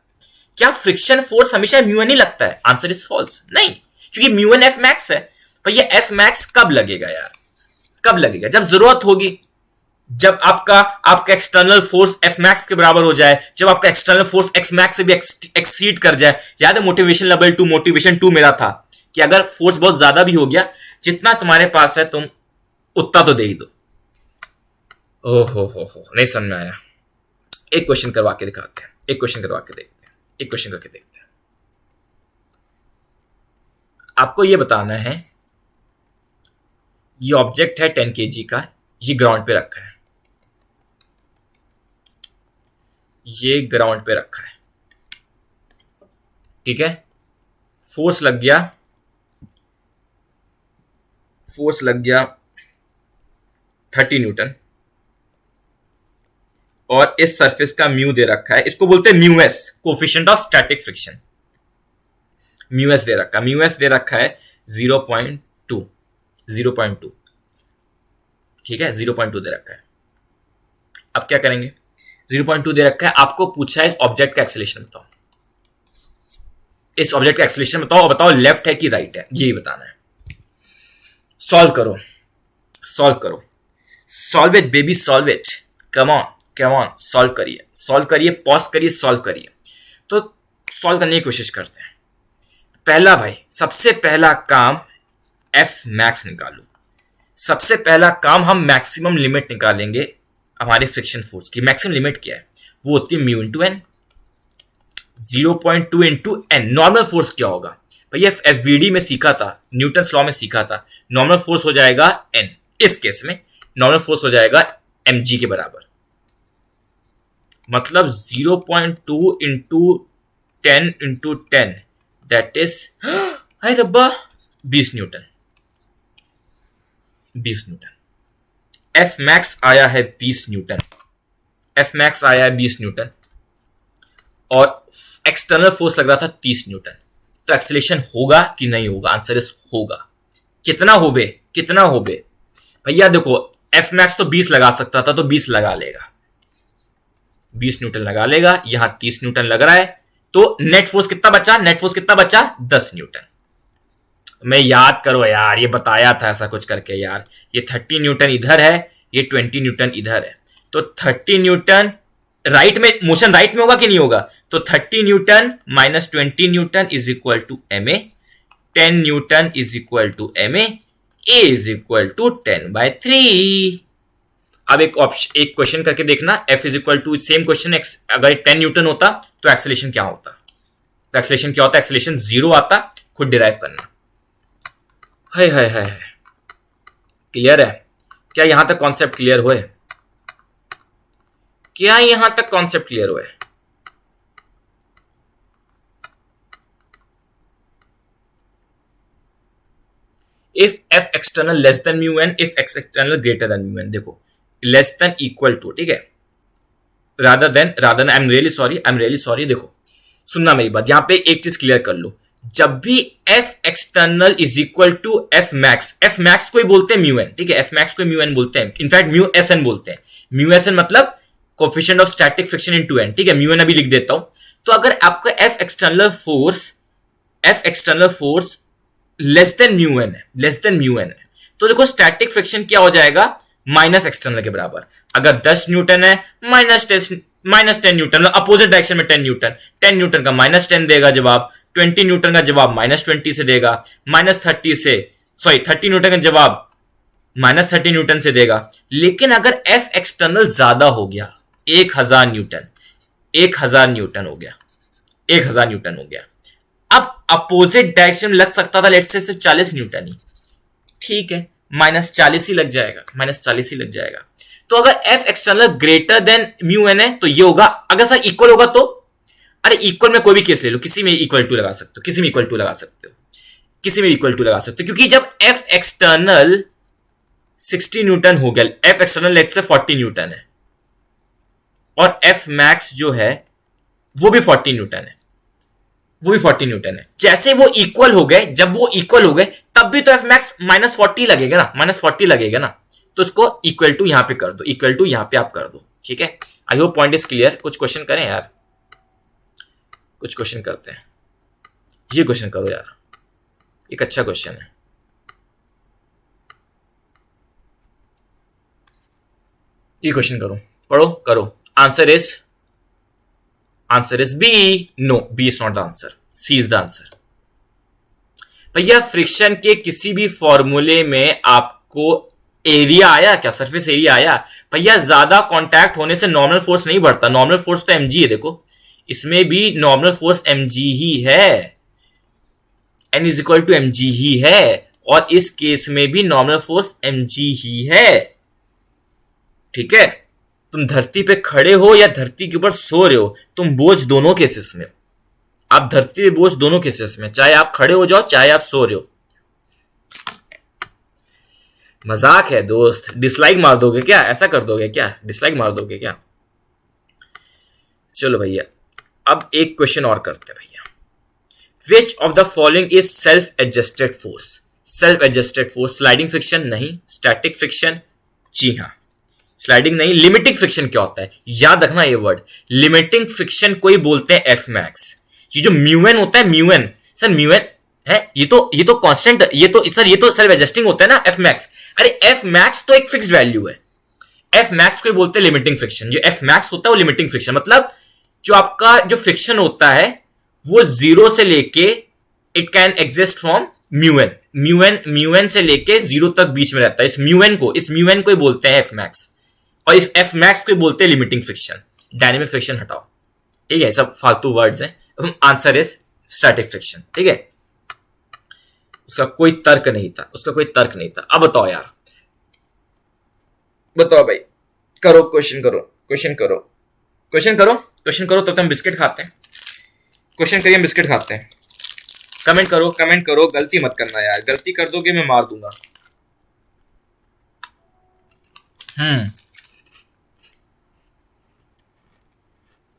A: क्या फ्रिक्शन फोर्स हमेशा म्यू एन ही लगता है? आंसर इज फॉल्स, नहीं, क्योंकि म्यू एन एफ मैक्स है। पर ये एफ मैक्स कब लगेगा यार? कब लगेगा? जब जरूरत होगी, जब आपका एक्सटर्नल फोर्स एफ मैक्स के बराबर हो जाए, जब आपका एक्सटर्नल फोर्स एक्स मैक्स से भी एक्सीड कर जाए। याद है मोटिवेशन लेवल 2, मोटिवेशन 2 मेरा था कि अगर फोर्स बहुत ज्यादा भी हो गया, जितना तुम्हारे पास है तुम उतना तो दे ही दो। ओहो हो, नहीं समझ में आया। एक क्वेश्चन करवा के दिखाते हैं, एक क्वेश्चन करके देखते हैं। आपको ये बताना है, ये ऑब्जेक्ट है 10 kg का, ये ग्राउंड पे रखा है, ये ग्राउंड पे रखा है, ठीक है? फोर्स लग गया 30 न्यूटन, और इस सरफेस का म्यू दे रखा है, इसको बोलते हैं mu S, coefficient of static friction. Mu S दे रखा है 0.2, ठीक है? 0.2 दे रखा है। अब क्या करेंगे? 0.2 दे रखा है, आपको पूछा है इस ऑब्जेक्ट का एक्सेलरेशन बताओ। इस ऑब्जेक्ट का एक्सेलरेशन बताओ, और बताओ लेफ्ट है कि राइट है, यही बताना है। सॉल्व करो, solve it baby, solve it, come on, solve करिए, पॉज करिए, सॉल्व करिए। तो सॉल्व करने की कोशिश करते हैं। पहला भाई, सबसे पहला काम एफ मैक्स निकालो। सबसे पहला काम हम मैक्सिमम लिमिट निकालेंगे हमारे फ्रिक्शन फोर्स की। मैक्सिमम लिमिट क्या है? वो होती है mu into N, 0.2 into N. Normal force क्या होगा भैया? एफबीडी में सीखा था, न्यूटन लॉ में सीखा था, नॉर्मल फोर्स हो जाएगा एन। इस केस में नॉर्मल फोर्स हो जाएगा mg के बराबर, मतलब 0.2 into 10 into 10, that is hi रब्बा 20 न्यूटन। एफ मैक्स आया है 20 न्यूटन, और एक्सटर्नल फोर्स लग रहा था 30 न्यूटन। तो एक्सेलरेशन होगा कि नहीं होगा? आंसर इज होगा। कितना हो बे भैया? देखो एफ मैक्स तो 20 लगा सकता था, तो 20 लगा लेगा, 20 न्यूटन लगा लेगा। यहां 30 न्यूटन लग रहा है, तो नेट फोर्स कितना बचा? 10 न्यूटन। मैं याद करो यार, ये बताया था ऐसा कुछ करके यार। ये 30 न्यूटन इधर है, ये 20 न्यूटन इधर है, तो 30 न्यूटन राइट में, मोशन राइट में होगा कि नहीं होगा? तो 30 newton minus 20 newton is equal to ma, 10 newton is equal to ma, a is equal to 10/3। अब एक क्वेश्चन करके देखना, f is equal to, same question, अगर 10 न्यूटन होता तो एक्सेलरेशन क्या होता? एक्सेलरेशन 0 आता, खुद डिराइव करना। हाय क्लियर है? क्या यहां तक कॉन्सेप्ट क्लियर हुए? If F external less than mu N, if x external greater than mu N. देखो लेस देन इक्वल टू, ठीक है, rather than I am really sorry. देखो सुनना मेरी बात, यहां पे एक चीज क्लियर कर लो, जब भी F external is equal to F max को ही बोलते हैं म्यू एन, ठीक है, एफ मैक्स को म्यू एन बोलते हैं, इनफैक्ट म्यू एस एन बोलते हैं। म्यू एस एन मतलब coefficient of static friction into N, ठीक है, म्यू एन अभी लिख देता हूं। तो अगर आपका F external force less than mu N है, लेस देन म्यू एन है, तो देखो स्टैटिक फ्रिक्शन क्या हो जाएगा, माइनस एक्सटर्नल के बराबर। अगर 10 न्यूटन है माइनस 10 न्यूटन, अपोजिट डायरेक्शन में 10 न्यूटन, 10 न्यूटन का -10 देगा जवाब, 20 न्यूटन का जवाब -20 से देगा, -30 न्यूटन का जवाब -30 न्यूटन से देगा। लेकिन अगर एफ एक्सटर्नल ज्यादा हो गया, 1000 न्यूटन, 1000 न्यूटन हो गया, 1000 न्यूटन हो गया, अब अपोजिट डायरेक्शन में लग सकता था लेट से सिर्फ 40 न्यूटन ही, ठीक है, -40 ही लग जाएगा, -40 ही लग जाएगा। तो अगर F external greater than mu N है तो ये होगा, अगर सर इक्वल होगा तो, अरे इक्वल में कोई भी केस ले लो, किसी में इक्वल टू लगा सकते हो, किसी में इक्वल टू लगा सकते हो, किसी में इक्वल टू लगा सकते हो, क्योंकि जब एफ एक्सटर्नल 60 न्यूटन हो गया, एफ एक्सटर्नल लेट से 40 न्यूटन है, और एफ मैक्स जो है वो भी 40 न्यूटन है, वो भी 40 न्यूटन है। जैसे वो इक्वल हो गए, जब वो इक्वल हो गए तब भी तो एफ मैक्स -40 लगेगा ना, -40 लगेगा ना, तो इसको इक्वल टू यहां पे कर दो, इक्वल टू यहां पे आप कर दो, ठीक है। I hope point is clear. कुछ क्वेश्चन करें यार, कुछ क्वेश्चन करते हैं, ये क्वेश्चन करो यार, एक अच्छा क्वेश्चन है, ये क्वेश्चन करो, पढ़ो करो। Answer is B, no B is not the answer, C is the answer. भैया फ्रिक्शन के किसी भी फॉर्मूले में आपको एरिया आया क्या, सरफेस एरिया आया? भैया ज्यादा कांटेक्ट होने से नॉर्मल फोर्स नहीं बढ़ता, नॉर्मल फोर्स तो mg है, देखो इसमें भी नॉर्मल फोर्स mg ही है, n is equal to mg ही है, और इस केस में भी नॉर्मल फोर्स mg ही है, ठीक है। तुम धरती पे खड़े हो या धरती के ऊपर सो रहे हो, तुम बोझ दोनों केसेस में, आप धरती पे बोझ दोनों केसेस में, चाहे आप खड़े हो जाओ चाहे आप सो रहे हो। मजाक है दोस्त, डिसलाइक मार दोगे क्या, ऐसा कर दोगे क्या, डिसलाइक मार दोगे क्या? चलो भैया अब एक क्वेश्चन और करते हैं भैया। Which of the following is self adjusted force? Self adjusted force, sliding friction नहीं, स्टैटिक फ्रिक्शन, जी हाँ स्लाइडिंग नहीं। लिमिटिंग फ्रिक्शन क्या होता है, याद रखना ये वर्ड, लिमिटिंग फ्रिक्शन को ही बोलते हैं एफ मैक्स। ये जो म्यूएन होता है, म्यूएन सर, म्यूएन है, ये तो कांस्टेंट, ये तो सर ये तो सेल्फ एडजस्टिंग होता है ना एफ मैक्स। अरे एफ मैक्स तो एक फिक्स्ड वैल्यू है, एफ मैक्स को ही बोलते हैं लिमिटिंग फ्रिक्शन। जो एफ मैक्स होता है वो लिमिटिंग फ्रिक्शन, मतलब जो आपका जो फ्रिक्शन होता है वो 0 से लेके, इट कैन एग्जिस्ट फ्रॉम म्यूएन, म्यूएन से लेके 0 तक बीच में रहता है। इस म्यूएन को ही बोलते हैं एफ मैक्स, और इस एफ मैक्स को बोलते हैं लिमिटिंग फ्रिक्शन। डायनेमिक फ्रिक्शन हटाओ, ठीक है, सब फालतू वर्ड्स हैं। आंसर इज स्टैटिक फ्रिक्शन, ठीक है, उसका कोई तर्क नहीं था, उसका कोई तर्क नहीं था। अब बताओ यार, बताओ भाई, करो क्वेश्चन, करो क्वेश्चन, करो क्वेश्चन, करो क्वेश्चन, करो तब तक हम बिस्किट खाते हैं। क्वेश्चन करिए, हम बिस्किट खाते हैं। कमेंट करो, कमेंट करो, गलती मत करना यार, गलती कर दोगे मैं मार दूंगा।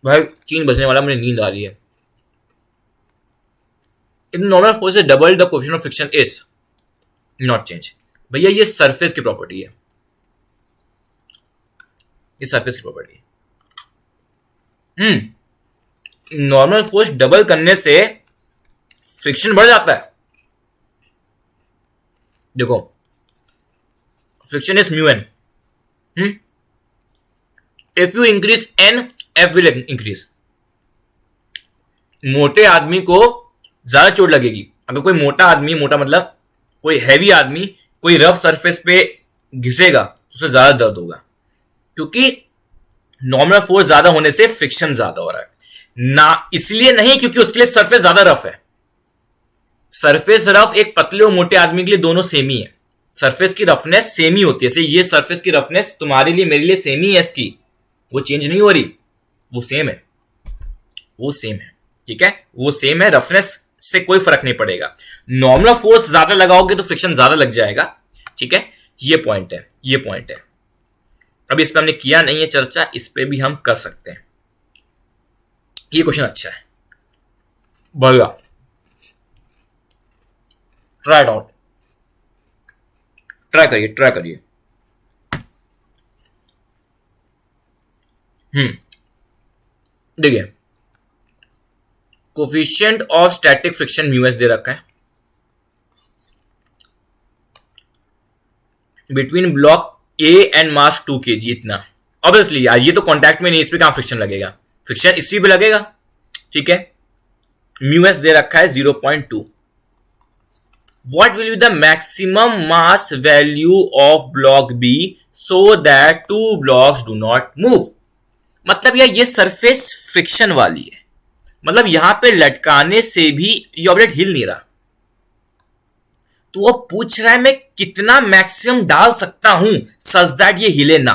A: भाई 3 बजने वाला, मुझे नींद आ रही है। इन नॉर्मल फोर्स से double the coefficient of friction is not change. भैया ये सरफेस की प्रॉपर्टी है, ये सरफेस की प्रॉपर्टी है। नॉर्मल फोर्स डबल करने से फ्रिक्शन बढ़ जाता है। देखो friction is mu N, if you increase N F will increase. मोटे आदमी को ज्यादा चोट लगेगी अगर कोई मोटा आदमी, मोटा मतलब कोई हैवी आदमी कोई रफ सरफेस पे घिसेगा तो उसे ज्यादा दर्द होगा, क्योंकि नॉर्मल फोर्स ज्यादा होने से फ्रिक्शन ज्यादा हो रहा है ना, इसलिए नहीं क्योंकि उसके लिए सरफेस ज्यादा रफ है। सरफेस रफ एक पतले और मोटे आदमी के लिए दोनों सेम ही है, सरफेस की रफनेस सेम ही होती है। ये सरफेस की रफनेस तुम्हारे लिए मेरे लिए सेम ही है, इसकी वो चेंज नहीं हो रही, वो सेम है, वो सेम है, ठीक है, वो सेम है, रफनेस से कोई फर्क नहीं पड़ेगा। नॉर्मल फोर्स ज्यादा लगाओगे तो फ्रिक्शन ज्यादा लग जाएगा, ठीक है, ये पॉइंट है, ये पॉइंट है। अभी इस पे हमने किया नहीं है चर्चा, इस पे भी हम कर सकते हैं। ये क्वेश्चन अच्छा है, बढ़िया। ट्राई आउट, ट्राई करिए, ट्राई करिए। देखिए, coefficient of static friction mu S दे रखा है between block A and mass 2 kg, इतना। ऑब्वियसली यार ये तो कांटेक्ट में नहीं, इस पे कहां फ्रिक्शन लगेगा, फ्रिक्शन इसी पे लगेगा, ठीक है। म्यू एस दे रखा है 0.2। What will be the maximum mass value of block B so that 2 blocks do not move. मतलब यार ये सरफेस फ्रिक्शन वाली है, मतलब यहां पे लटकाने से भी ये ऑब्जेक्ट हिल नहीं रहा, तो वो पूछ रहा है मैं कितना मैक्सिमम डाल सकता हूं सच दैट ये हिले ना।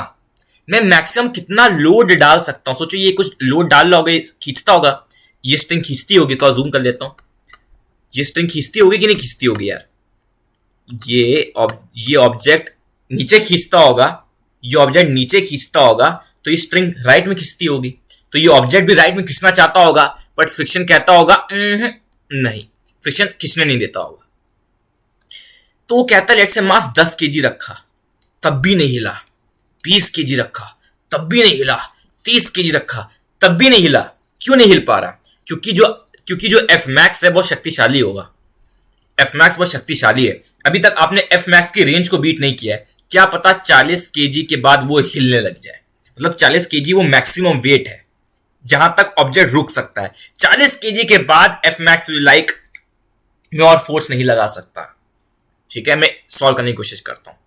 A: मैं मैक्सिमम कितना लोड डाल सकता हूं। सोचो ये कुछ लोड डाल रहा होगा, खींचता होगा, ये स्ट्रिंग खींचती होगी, तो जूम कर लेता हूं, ये स्ट्रिंग खींचती होगी कि नहीं खींचती होगी यार। ये ऑब्जेक्ट नीचे खींचता होगा, ये ऑब्जेक्ट नीचे खींचता होगा, तो ये स्ट्रिंग राइट में खींचती होगी, तो ये ऑब्जेक्ट भी राइट में खींचना चाहता होगा, बट फ्रिक्शन कहता होगा नहीं, फ्रिक्शन खींचने नहीं देता होगा। तो वो कहता है लेट से मास 10 kg रखा तब भी नहीं हिला, 20 kg रखा तब भी नहीं हिला, 30 kg रखा तब भी नहीं हिला। क्यों नहीं हिल पा रहा? क्योंकि जो एफ मैक्स है बहुत शक्तिशाली होगा, एफ मैक्स बहुत शक्तिशाली है। अभी तक आपने एफ मैक्स की रेंज को बीट नहीं किया है, क्या पता 40 kg के बाद वो हिलने लग जाए। मतलब 40 kg वो मैक्सिमम वेट है जहां तक ऑब्जेक्ट रुक सकता है। 40 kg के बाद एफ मैक्स लाइक मैं और फोर्स नहीं लगा सकता, ठीक है। मैं सॉल्व करने की कोशिश करता हूं।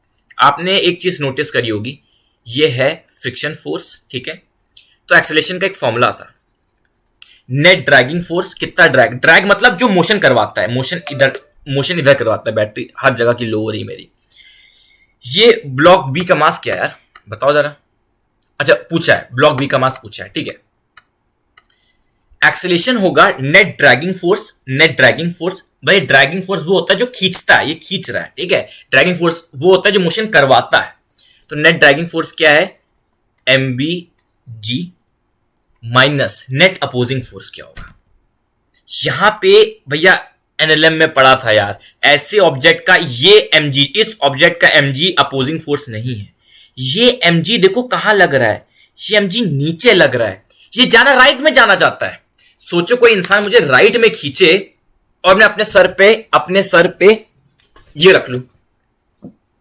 A: आपने एक चीज नोटिस करी होगी, ये है फ्रिक्शन फोर्स, ठीक है। तो एक्सेलेरेशन का एक फॉर्मूला था, नेट ड्रैगिंग फोर्स, कितना ड्रैग मतलब जो मोशन करवाता है, मोशन इधर करवाता है, बैटरी हर जगह की लो हो रही मेरी। ये ब्लॉक बी का मास क्या है यार, बताओ जरा। अच्छा पूछा है, ब्लॉक बी का मास पूछा है, ठीक है। एक्सेलेरेशन होगा net dragging force, net dragging force भाई, ड्रैगिंग फोर्स वो होता है जो खींचता है, ये खींच रहा है, ठीक है। ड्रैगिंग फोर्स वो होता है जो मोशन करवाता है। तो नेट ड्रैगिंग फोर्स क्या है, एम बी जी माइनस नेट अपोजिंग फोर्स क्या होगा। यहां पे भैया एनएलएम में पढ़ा था यार, ऐसे ऑब्जेक्ट का ये एमजी, इस ऑब्जेक्ट का एमजी अपोजिंग फोर्स नहीं है। ये एमजी देखो कहां लग रहा है, ये एमजी नीचे लग रहा है, ये जाना राइट में जाना चाहता है। सोचो कोई इंसान मुझे राइट में खींचे और मैं अपने सर पे ये रख लू,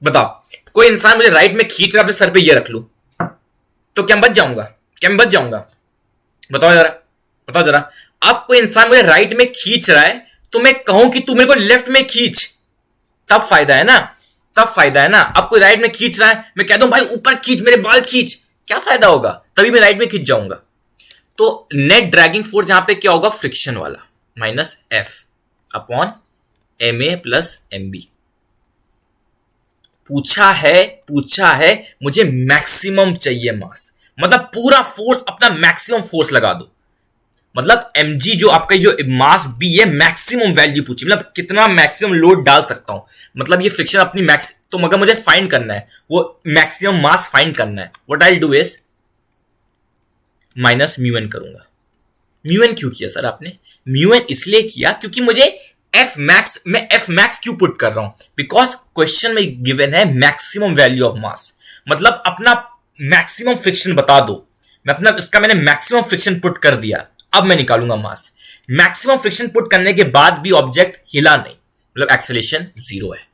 A: बताओ कोई इंसान मुझे राइट में खींच रहा, अपने सर पे ये रख लू, तो क्या मैं बच जाऊंगा? क्या मैं बच जाऊंगा? बताओ जरा। अब कोई इंसान मुझे राइट में खींच रहा है तो मैं कहूं कि तू मेरे को लेफ्ट में खींच, तब फायदा है ना। अब कोई राइट में खींच रहा है, मैं कह दूं भाई ऊपर खींच, मेरे बाल खींच, क्या फायदा होगा? तभी मैं राइट में खींच जाऊंगा। तो नेट ड्रैगिंग फोर्स यहां पे क्या होगा, फ्रिक्शन वाला, minus F upon M A plus M B. पूछा है मुझे मैक्सिमम चाहिए मास, मतलब पूरा फोर्स, अपना मैक्सिमम फोर्स लगा दो। मतलब mg जो आपका जो मास b है, मैक्सिमम वैल्यू पूछी, मतलब कितना मैक्सिमम लोड डाल सकता हूं, मतलब ये फ्रिक्शन अपनी मैक्स, तो मगर मुझे फाइंड करना है, वो मैक्सिमम मास फाइंड करना है। What I do is minus mu N करूंगा। म्यू एन क्यों किया सर आपने? म्यू एन इसलिए किया क्योंकि मुझे एफ मैक्स, मैं एफ मैक्स क्यों पुट कर रहा हूं, बिकॉज क्वेश्चन में गिवन है मैक्सिमम वैल्यू ऑफ मास, मतलब अपना मैक्सिमम फ्रिक्शन बता दो। मैंने मैक्सिमम फ्रिक्शन पुट कर दिया, अब मैं निकालूंगा मास। मैक्सिमम फ्रिक्शन पुट करने के बाद भी ऑब्जेक्ट हिला नहीं, मतलब एक्सेलेरेशन 0 है।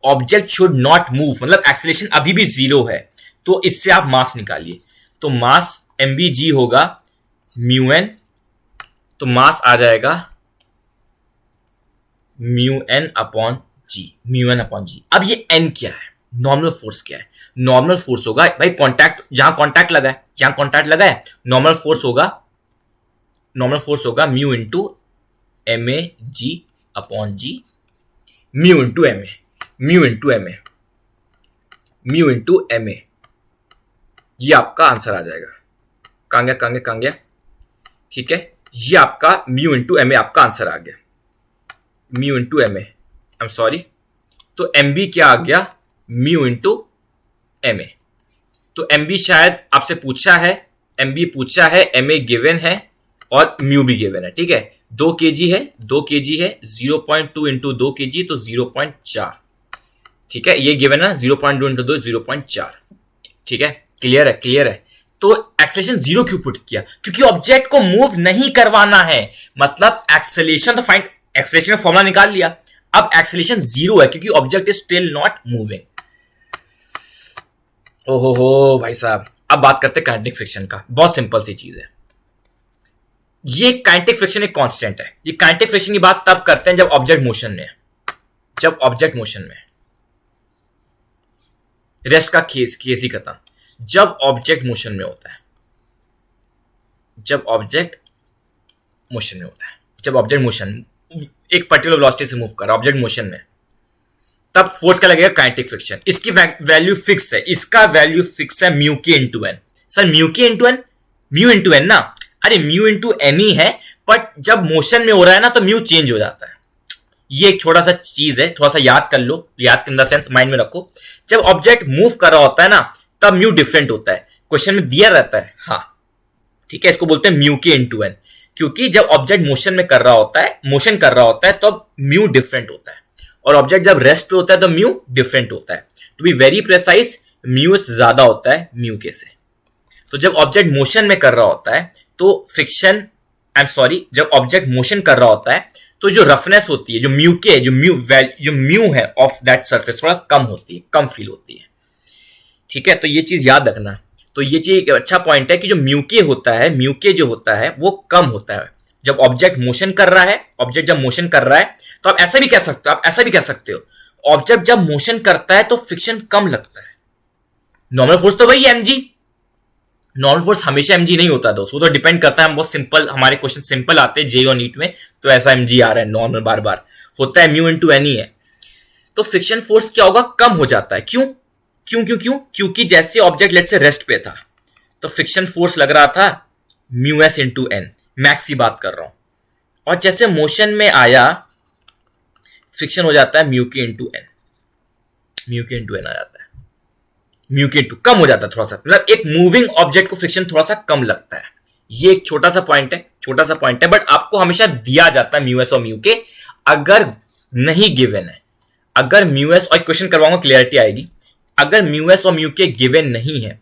A: ऑब्जेक्ट शुड नॉट मूव, मतलब एक्सेलेरेशन अभी भी 0 है, तो इससे आप मास निकालिए। तो मास mvg होगा म्यू एन, तो मास आ जाएगा म्यू एन अपॉन जी। अब ये n क्या है, नॉर्मल फोर्स क्या है? नॉर्मल फोर्स होगा भाई कॉन्टैक्ट, जहां कॉन्टैक्ट लगा है, नॉर्मल फोर्स होगा mu into m a g upon g, mu into m a. ये आपका आंसर आ जाएगा। कहां गया? ठीक है, ये आपका म्यू इंटू एम ए आपका आंसर आ गया, mu into m a, I am sorry. तो एम बी क्या आ गया, म्यू इंटू एम ए। तो एम बी शायद आपसे पूछा है, एम बी पूछा है, एम ए गिवन है और म्यू भी गिवन है, ठीक है। 2 kg है, 2 kg है, 0.2 इंटू 2 kg तो 0.4। ठीक है, ये गिवन है 0.2 इंटू 2 0.4। ठीक है, क्लियर है, क्लियर है। तो एक्सेलेरेशन 0 क्यों पुट किया? क्योंकि ऑब्जेक्ट को मूव नहीं करवाना है। मतलब एक्सेलेरेशन तो फाइंड, एक्सेलेरेशन फॉर्मूला निकाल लिया, अब एक्सेलेरेशन 0 है क्योंकि object is still not moving. ओहो हो भाई साहब, अब बात करते हैं काइनेटिक फ्रिक्शन का। बहुत सिंपल सी चीज है, ये काइनेटिक फ्रिक्शन एक कांस्टेंट है। ये काइनेटिक फ्रिक्शन की बात तब करते हैं जब ऑब्जेक्ट मोशन में है। जब ऑब्जेक्ट मोशन में है, रेस्ट का केस ही खत्म। जब ऑब्जेक्ट मोशन में होता है, जब ऑब्जेक्ट मोशन में होता है, जब ऑब्जेक्ट मोशन एक पर्टिकुलर वेलोसिटी से मूव कर रहा है, ऑब्जेक्ट मोशन में, तब फोर्स क्या लगेगा? Kinetic friction. इसकी वैल्यू फिक्स है, इसका वैल्यू फिक्स है म्यू के इंटू एन। सर म्यू के into n, mu into n ना, अरे म्यू इंटू एन ही है, बट जब मोशन में हो रहा है ना तो म्यू चेंज हो जाता है। ये एक छोटा सा चीज है, थोड़ा सा याद कर लो, याद इन द सेंस माइंड में रखो। जब ऑब्जेक्ट मूव कर रहा होता है ना तब म्यू डिफरेंट होता है, क्वेश्चन में दिया रहता है। हाँ ठीक है, इसको बोलते हैं म्यू के इंटू एन, क्योंकि जब ऑब्जेक्ट मोशन में कर रहा होता है, मोशन कर रहा होता है तो म्यू डिफरेंट होता है, और ऑब्जेक्ट जब रेस्ट पे होता है तो म्यू डिफरेंट होता है। To be very precise, mu ज्यादा होता है म्यू के से। तो जब ऑब्जेक्ट मोशन में कर रहा होता है तो फ्रिक्शन, आई एम सॉरी, जब ऑब्जेक्ट मोशन कर रहा होता है तो जो रफनेस होती है, जो म्यू के, जो म्यू है ऑफ दैट सरफेस थोड़ा कम होती है, कम फील होती है। ठीक है, तो ये चीज याद रखना। तो ये चीज अच्छा पॉइंट है कि जो म्यू के होता है, म्यू के जो होता है वो कम होता है जब ऑब्जेक्ट मोशन कर रहा है। ऑब्जेक्ट जब मोशन कर रहा है तो आप ऐसा भी कह सकते हो, आप ऐसा भी कह सकते हो, ऑब्जेक्ट जब मोशन करता है तो फ्रिक्शन कम लगता है। नॉर्मल फोर्स तो वही है mg, नॉर्मल फोर्स हमेशा mg नहीं होता दोस्तों, वो तो डिपेंड करता है। हम बहुत सिंपल, हमारे क्वेश्चन सिंपल आते हैं जेई और नीट में, तो ऐसा mg आ रहा है नॉर्मल, बार बार होता है म्यू इंटू एन ही है। तो फ्रिक्शन फोर्स क्या होगा? कम हो जाता है। क्यों क्यों क्यों क्यों? क्योंकि जैसे ऑब्जेक्ट लेट से रेस्ट पे था तो फ्रिक्शन फोर्स लग रहा था mu s into n, max की बात कर रहा हूं, और जैसे मोशन में आया फ्रिक्शन हो जाता है म्यू के इंटू एन, म्यू के इंटू एन आ जाता है, म्यू के इंटू कम हो जाता है थोड़ा सा। मतलब एक मूविंग ऑब्जेक्ट को फ्रिक्शन थोड़ा सा कम लगता है। ये एक छोटा सा पॉइंट है, छोटा सा पॉइंट है, बट आपको हमेशा दिया जाता है म्यू एस और म्यू के। अगर नहीं गिवन है, अगर म्यू एस, और क्वेश्चन करवाऊंगा क्लियरिटी आएगी, अगर म्यू एस और म्यू के गिवन नहीं है,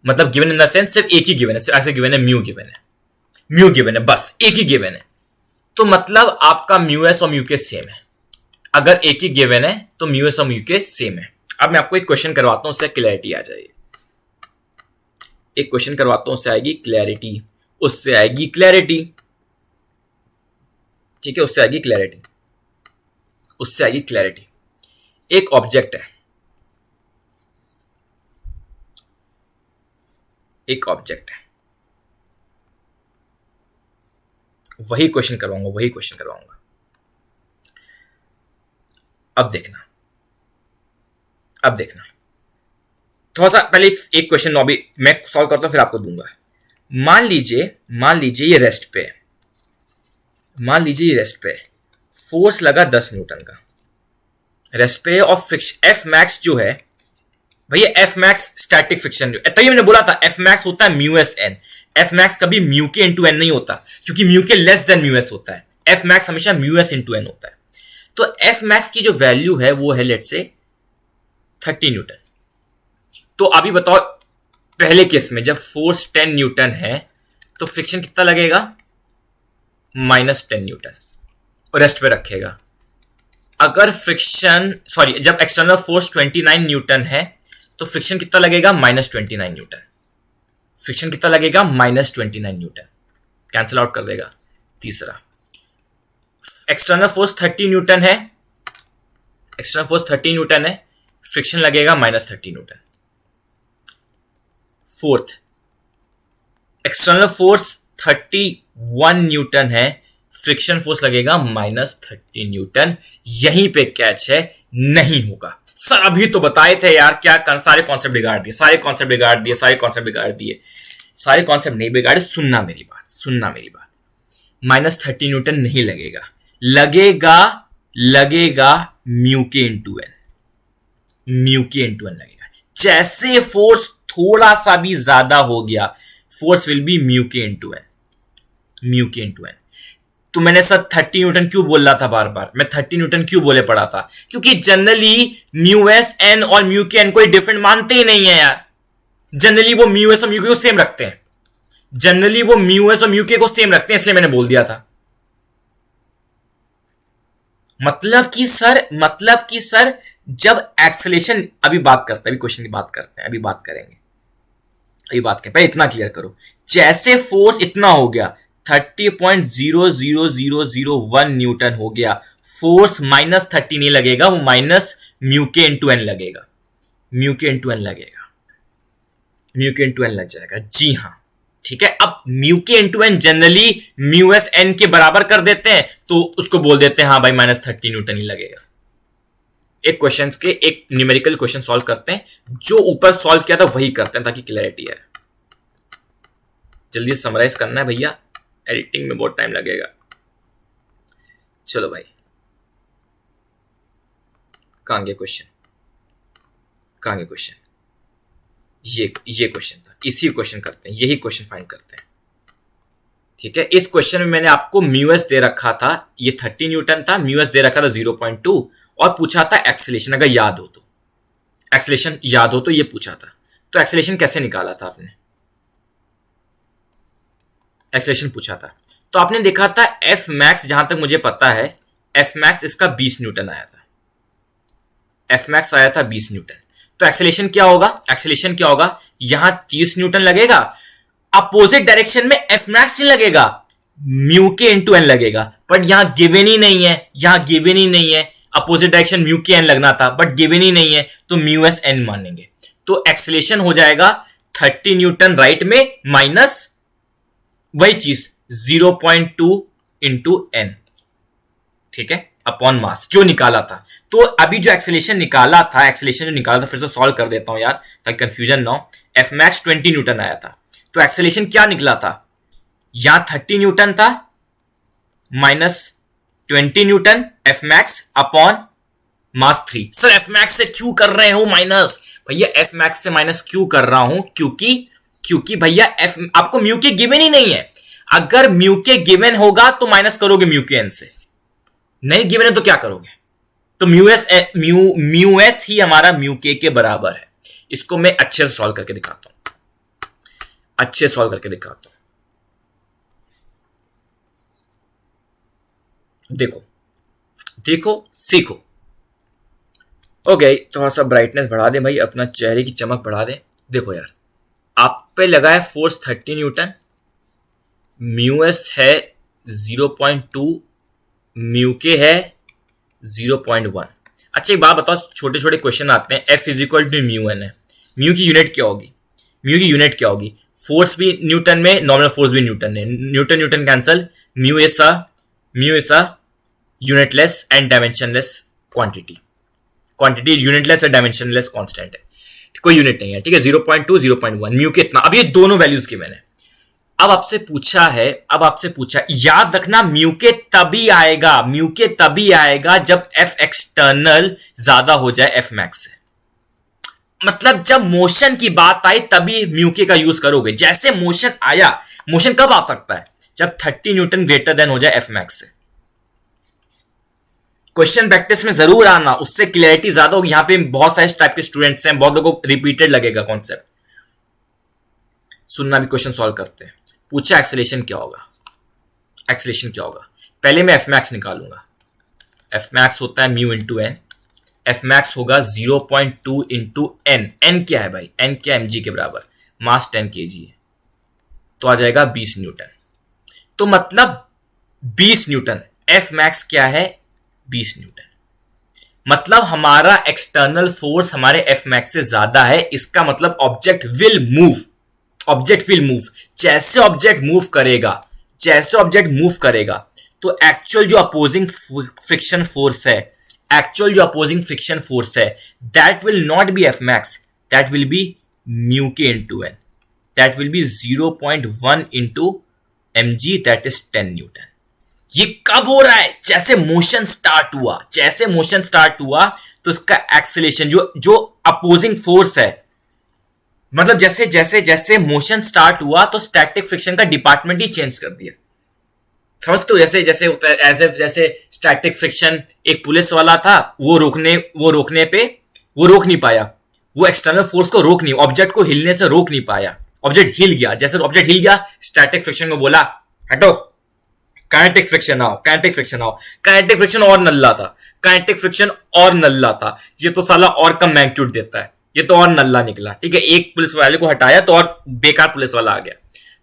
A: मतलब गिवन इन द सेंस सिर्फ एक ही गिवन है, सिर्फ ऐसे गिवन है म्यू गिवन है, म्यू गिवन है, बस एक ही गिवन है, तो मतलब आपका म्यू एस और म्यू के सेम है। अगर एक ही गिवन है तो म्यू एस और म्यू के सेम है। अब मैं आपको एक क्वेश्चन करवाता हूं, उससे क्लैरिटी आ जाएगी। एक क्वेश्चन करवाता हूं, उससे आएगी क्लैरिटी, उससे आएगी क्लैरिटी। ठीक है, उससे आएगी क्लैरिटी, उससे आएगी क्लैरिटी। एक ऑब्जेक्ट है, एक ऑब्जेक्ट है, वही क्वेश्चन करवाऊंगा, वही क्वेश्चन करवाऊंगा। अब देखना, अब देखना, थोड़ा सा पहले एक क्वेश्चन अभी मैं सॉल्व करता हूं फिर आपको दूंगा। मान लीजिए ये रेस्ट पे है, मान लीजिए ये रेस्ट पे है, फोर्स लगा 10 न्यूटन का, रेस्ट पे, और फ्रिक्शन एफ मैक्स जो है भैया, एफ मैक्स स्टैटिक फ्रिक्शन, तभी मैंने बोला था एफ मैक्स होता है mu S n. F max कभी म्यू के इंटू एन नहीं होता, क्योंकि म्यू के लेस देन म्यू एस होता है। एफ मैक्स हमेशा म्यू एस इंटू एन होता है। तो एफ मैक्स की जो वैल्यू है वो है लेट से 30 न्यूटन। तो अभी बताओ, पहले केस में जब फोर्स 10 न्यूटन है तो फ्रिक्शन कितना लगेगा? -10 न्यूटन, और रेस्ट पे रखेगा। अगर फ्रिक्शन, सॉरी, जब एक्सटर्नल फोर्स 29 न्यूटन है तो फ्रिक्शन कितना लगेगा? -29 न्यूटन। फ्रिक्शन कितना लगेगा? -29 न्यूटन, कैंसिल आउट कर देगा। तीसरा, एक्सटर्नल फोर्स 30 न्यूटन है, एक्सटर्नल फोर्स 30 न्यूटन है, फ्रिक्शन लगेगा -30 Newton. Fourth, external force 31 Newton है, फ्रिक्शन फोर्स लगेगा -30 न्यूटन। यहीं पे कैच है, नहीं होगा। सर अभी तो बताए थे यार, क्या कर, सारे कॉन्सेप्ट बिगाड़ दिए, सारे कॉन्सेप्ट बिगाड़ दिए, सारे कॉन्सेप्ट बिगाड़ दिए। सारे कॉन्सेप्ट नहीं बिगाड़े, सुनना मेरी बात, सुनना मेरी बात। -30 न्यूटन नहीं लगेगा, लगेगा, लगेगा म्यू के इंटू एन, म्यू के इंटू एन लगेगा। जैसे फोर्स थोड़ा सा भी ज्यादा हो गया, फोर्स विल बी म्यू के इंटू एन, म्यू के इंटू एन। तो मैंने सर 30 न्यूटन क्यों बोल रहा था बार बार, मैं 30 न्यूटन क्यों बोले पड़ा था, क्योंकि जनरली म्यू एस एन और म्यू के एन कोई डिफरेंट मानते ही नहीं है यार। जनरली वो म्यू एस और म्यू के को सेम रखते हैं, जनरली वो म्यू एस और म्यू के को सेम रखते हैं, इसलिए मैंने बोल दिया था। मतलब कि सर जब एक्सेलेरेशन, अभी बात करते हैं, अभी क्वेश्चन की बात करते हैं, अभी बात करेंगे, अभी बात करें, पहले इतना क्लियर करो। जैसे फोर्स इतना हो गया 30.00001 न्यूटन हो गया, फोर्स -30 नहीं लगेगा, वो माइनस म्यू के इंटू एन लगेगा, म्यू के इंटू एन लगेगा, म्यू के इंटू एन लग जाएगा। जी हाँ, ठीक है। अब म्यू के into n generally mu S n के बराबर कर देते हैं, तो उसको बोल देते हैं हाँ भाई -30 न्यूटन ही लगेगा। एक क्वेश्चन के एक न्यूमेरिकल क्वेश्चन सॉल्व करते हैं, जो ऊपर सॉल्व किया था वही करते हैं ताकि क्लैरिटी है। जल्दी समराइज करना है भैया, एडिटिंग में बहुत टाइम लगेगा। चलो भाई, कहां गया क्वेश्चन, कहां गया क्वेश्चन, ये क्वेश्चन था, इसी क्वेश्चन करते हैं, यही क्वेश्चन फाइंड करते हैं। ठीक है, इस क्वेश्चन में मैंने आपको म्यू एस दे रखा था, ये 30 न्यूटन था, म्यू एस दे रखा था 0.2 और पूछा था एक्सेलेरेशन, अगर याद हो तो, एक्सेलेरेशन याद हो तो ये पूछा था। तो एक्सेलेरेशन कैसे निकाला था आपने, एक्सेलेरेशन पूछा था तो आपने देखा था एफ मैक्स, जहां तक मुझे पता है एफ मैक्स इसका 20 न्यूटन आया था, एफ मैक्स आया था 20 न्यूटन। तो एक्सेलेरेशन क्या होगा, एक्सेलेरेशन क्या होगा, यहां 30 न्यूटन लगेगा, अपोजिट डायरेक्शन में एफ मैक्स नहीं लगेगा, म्यू के इंटू एन लगेगा, बट यहां गिवन ही नहीं है, यहां गिवन ही नहीं है, अपोजिट डायरेक्शन म्यू के एन लगना था बट गिवन ही नहीं है, तो म्यू एस एन मानेंगे। तो एक्सेलेरेशन हो जाएगा 30 न्यूटन राइट में माइनस वही चीज 0.2 इंटू एन, ठीक है, अपॉन मास जो निकाला था। तो अभी जो एक्सेलेरेशन निकाला था, एक्सेलेरेशन जो निकाला था, फिर से सॉल्व कर देता हूं यार ताकि कंफ्यूजन ना हो। एफ मैक्स 20 न्यूटन आया था, तो एक्सेलेरेशन क्या निकला था, यहां 30 न्यूटन था minus 20 Newton F max upon mass 3। Sir F max से क्यों कर रहे हो माइनस, भैया एफ मैक्स से माइनस क्यों कर रहा हूं, क्योंकि भैया एफ आपको म्यू के गिवन ही नहीं है। अगर म्यू के गिवन होगा तो माइनस करोगे म्यू के एन से, नहीं गिवन है तो क्या करोगे, तो म्यू एस ही हमारा म्यू के बराबर है। इसको मैं अच्छे से सॉल्व करके दिखाता हूं, अच्छे सॉल्व करके दिखाता हूं। देखो सीखो। ओके, थोड़ा सा ब्राइटनेस बढ़ा दे भाई, अपना चेहरे की चमक बढ़ा दे। देखो यार, आप पे लगा है फोर्स 30 न्यूटन, म्यू एस है 0.2, म्यू के है 0.1। अच्छा एक बात बताओ, छोटे छोटे क्वेश्चन आते हैं, f is equal to mu N है, म्यू की यूनिट क्या होगी, म्यू की यूनिट क्या होगी, फोर्स भी न्यूटन में, नॉर्मल फोर्स भी न्यूटन है, Newton Newton cancel, mu is a unitless and dimensionless quantity, unitless और डायमेंशनलेस कांस्टेंट है, कोई यूनिट नहीं है, ठीक है। 0.2 0.1 म्यू के इतना, अब ये दोनों वैल्यूज के मैंने अब आपसे पूछा है, याद रखना म्यू के तभी आएगा जब एफ एक्सटर्नल ज्यादा हो जाए एफ मैक्स से, मतलब जब मोशन की बात आई तभी म्यू के का यूज करोगे। जैसे मोशन आया, मोशन कब आ सकता है, जब 30 न्यूटन ग्रेटर देन हो जाए एफ मैक्स से। क्वेश्चन प्रैक्टिस में जरूर आना, उससे क्लियरिटी ज्यादा होगी। यहां पे बहुत सारे टाइप के स्टूडेंट्स हैं, बहुत लोगों को रिपीटेड लगेगा कॉन्सेप्ट। सुनना भी, क्वेश्चन सॉल्व करते हैं। पूछा एक्सेलेरेशन क्या होगा, पहले मैं एफ मैक्स निकालूंगा। एफ मैक्स होता है mu into n, f max होगा 0.2 इंटू एन, एन क्या है भाई, एन क्या mg के बराबर, मास 10 kg है, तो आ जाएगा 20 न्यूटन। तो मतलब 20 न्यूटन, एफ मैक्स क्या है 20 न्यूटन, मतलब हमारा एक्सटर्नल फोर्स हमारे एफ मैक्स से ज्यादा है। इसका मतलब ऑब्जेक्ट विल मूव, जैसे ऑब्जेक्ट मूव करेगा तो एक्चुअल जो अपोजिंग फ्रिक्शन फोर्स है that will not be F max, that will be mu के into N, that will be 0.1 into mg, that is 10 newton. ये कब हो रहा है, जैसे मोशन स्टार्ट हुआ तो इसका एक्सेलेरेशन जो अपोजिंग फोर्स है, मतलब जैसे मोशन स्टार्ट हुआ तो स्टैटिक फ्रिक्शन का डिपार्टमेंट ही चेंज कर दिया। समझते हो, जैसे जैसे होता है एज एफ, जैसे स्टैटिक फ्रिक्शन, एक पुलिस वाला था, वो रोकने पे वो रोक नहीं पाया, वो एक्सटर्नल फोर्स को रोक नहीं, ऑब्जेक्ट को हिलने से रोक नहीं पाया, ऑब्जेक्ट हिल गया। जैसे ऑब्जेक्ट हिल गया, स्टैटिक फ्रिक्शन को बोला हटो, काइनेटिक फ्रिक्शन आओ, काइनेटिक फ्रिक्शन आओ। काइनेटिक फ्रिक्शन और नल्ला था, काइनेटिक फ्रिक्शन और नल्ला था, ये तो साला और कम मैग्नीट्यूड देता है, ये तो और नल्ला निकला। ठीक है, एक पुलिस वाले को हटाया तो और बेकार पुलिस वाला आ गया।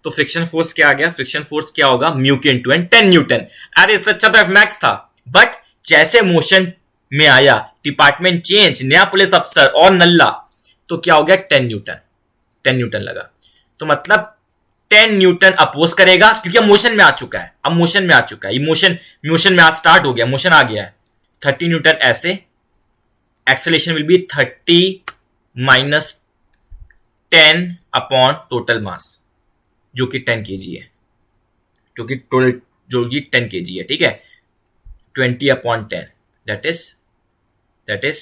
A: तो फ्रिक्शन फोर्स क्या आ गया? फ्रिक्शन फोर्स क्या होगा? म्यू के इनटू एन, 10 न्यूटन। अरे इससे अच्छा तो एफ मैक्स था, बट जैसे मोशन में आया, डिपार्टमेंट चेंज, नया पुलिस अफसर और नल्ला, तो क्या हो गया? 10 न्यूटन, 10 न्यूटन लगा। तो मतलब 10 न्यूटन अपोज करेगा, क्योंकि अब मोशन में आ चुका है, अब मोशन में आ चुका है, ये मोशन में आज स्टार्ट हो गया, मोशन आ गया है। 30 न्यूटन ऐसे, acceleration will be 30 minus 10 upon total mass, जो कि 10 kg है, जो कि 10 kg है। ठीक है, 20 अपॉन 10 दैट इज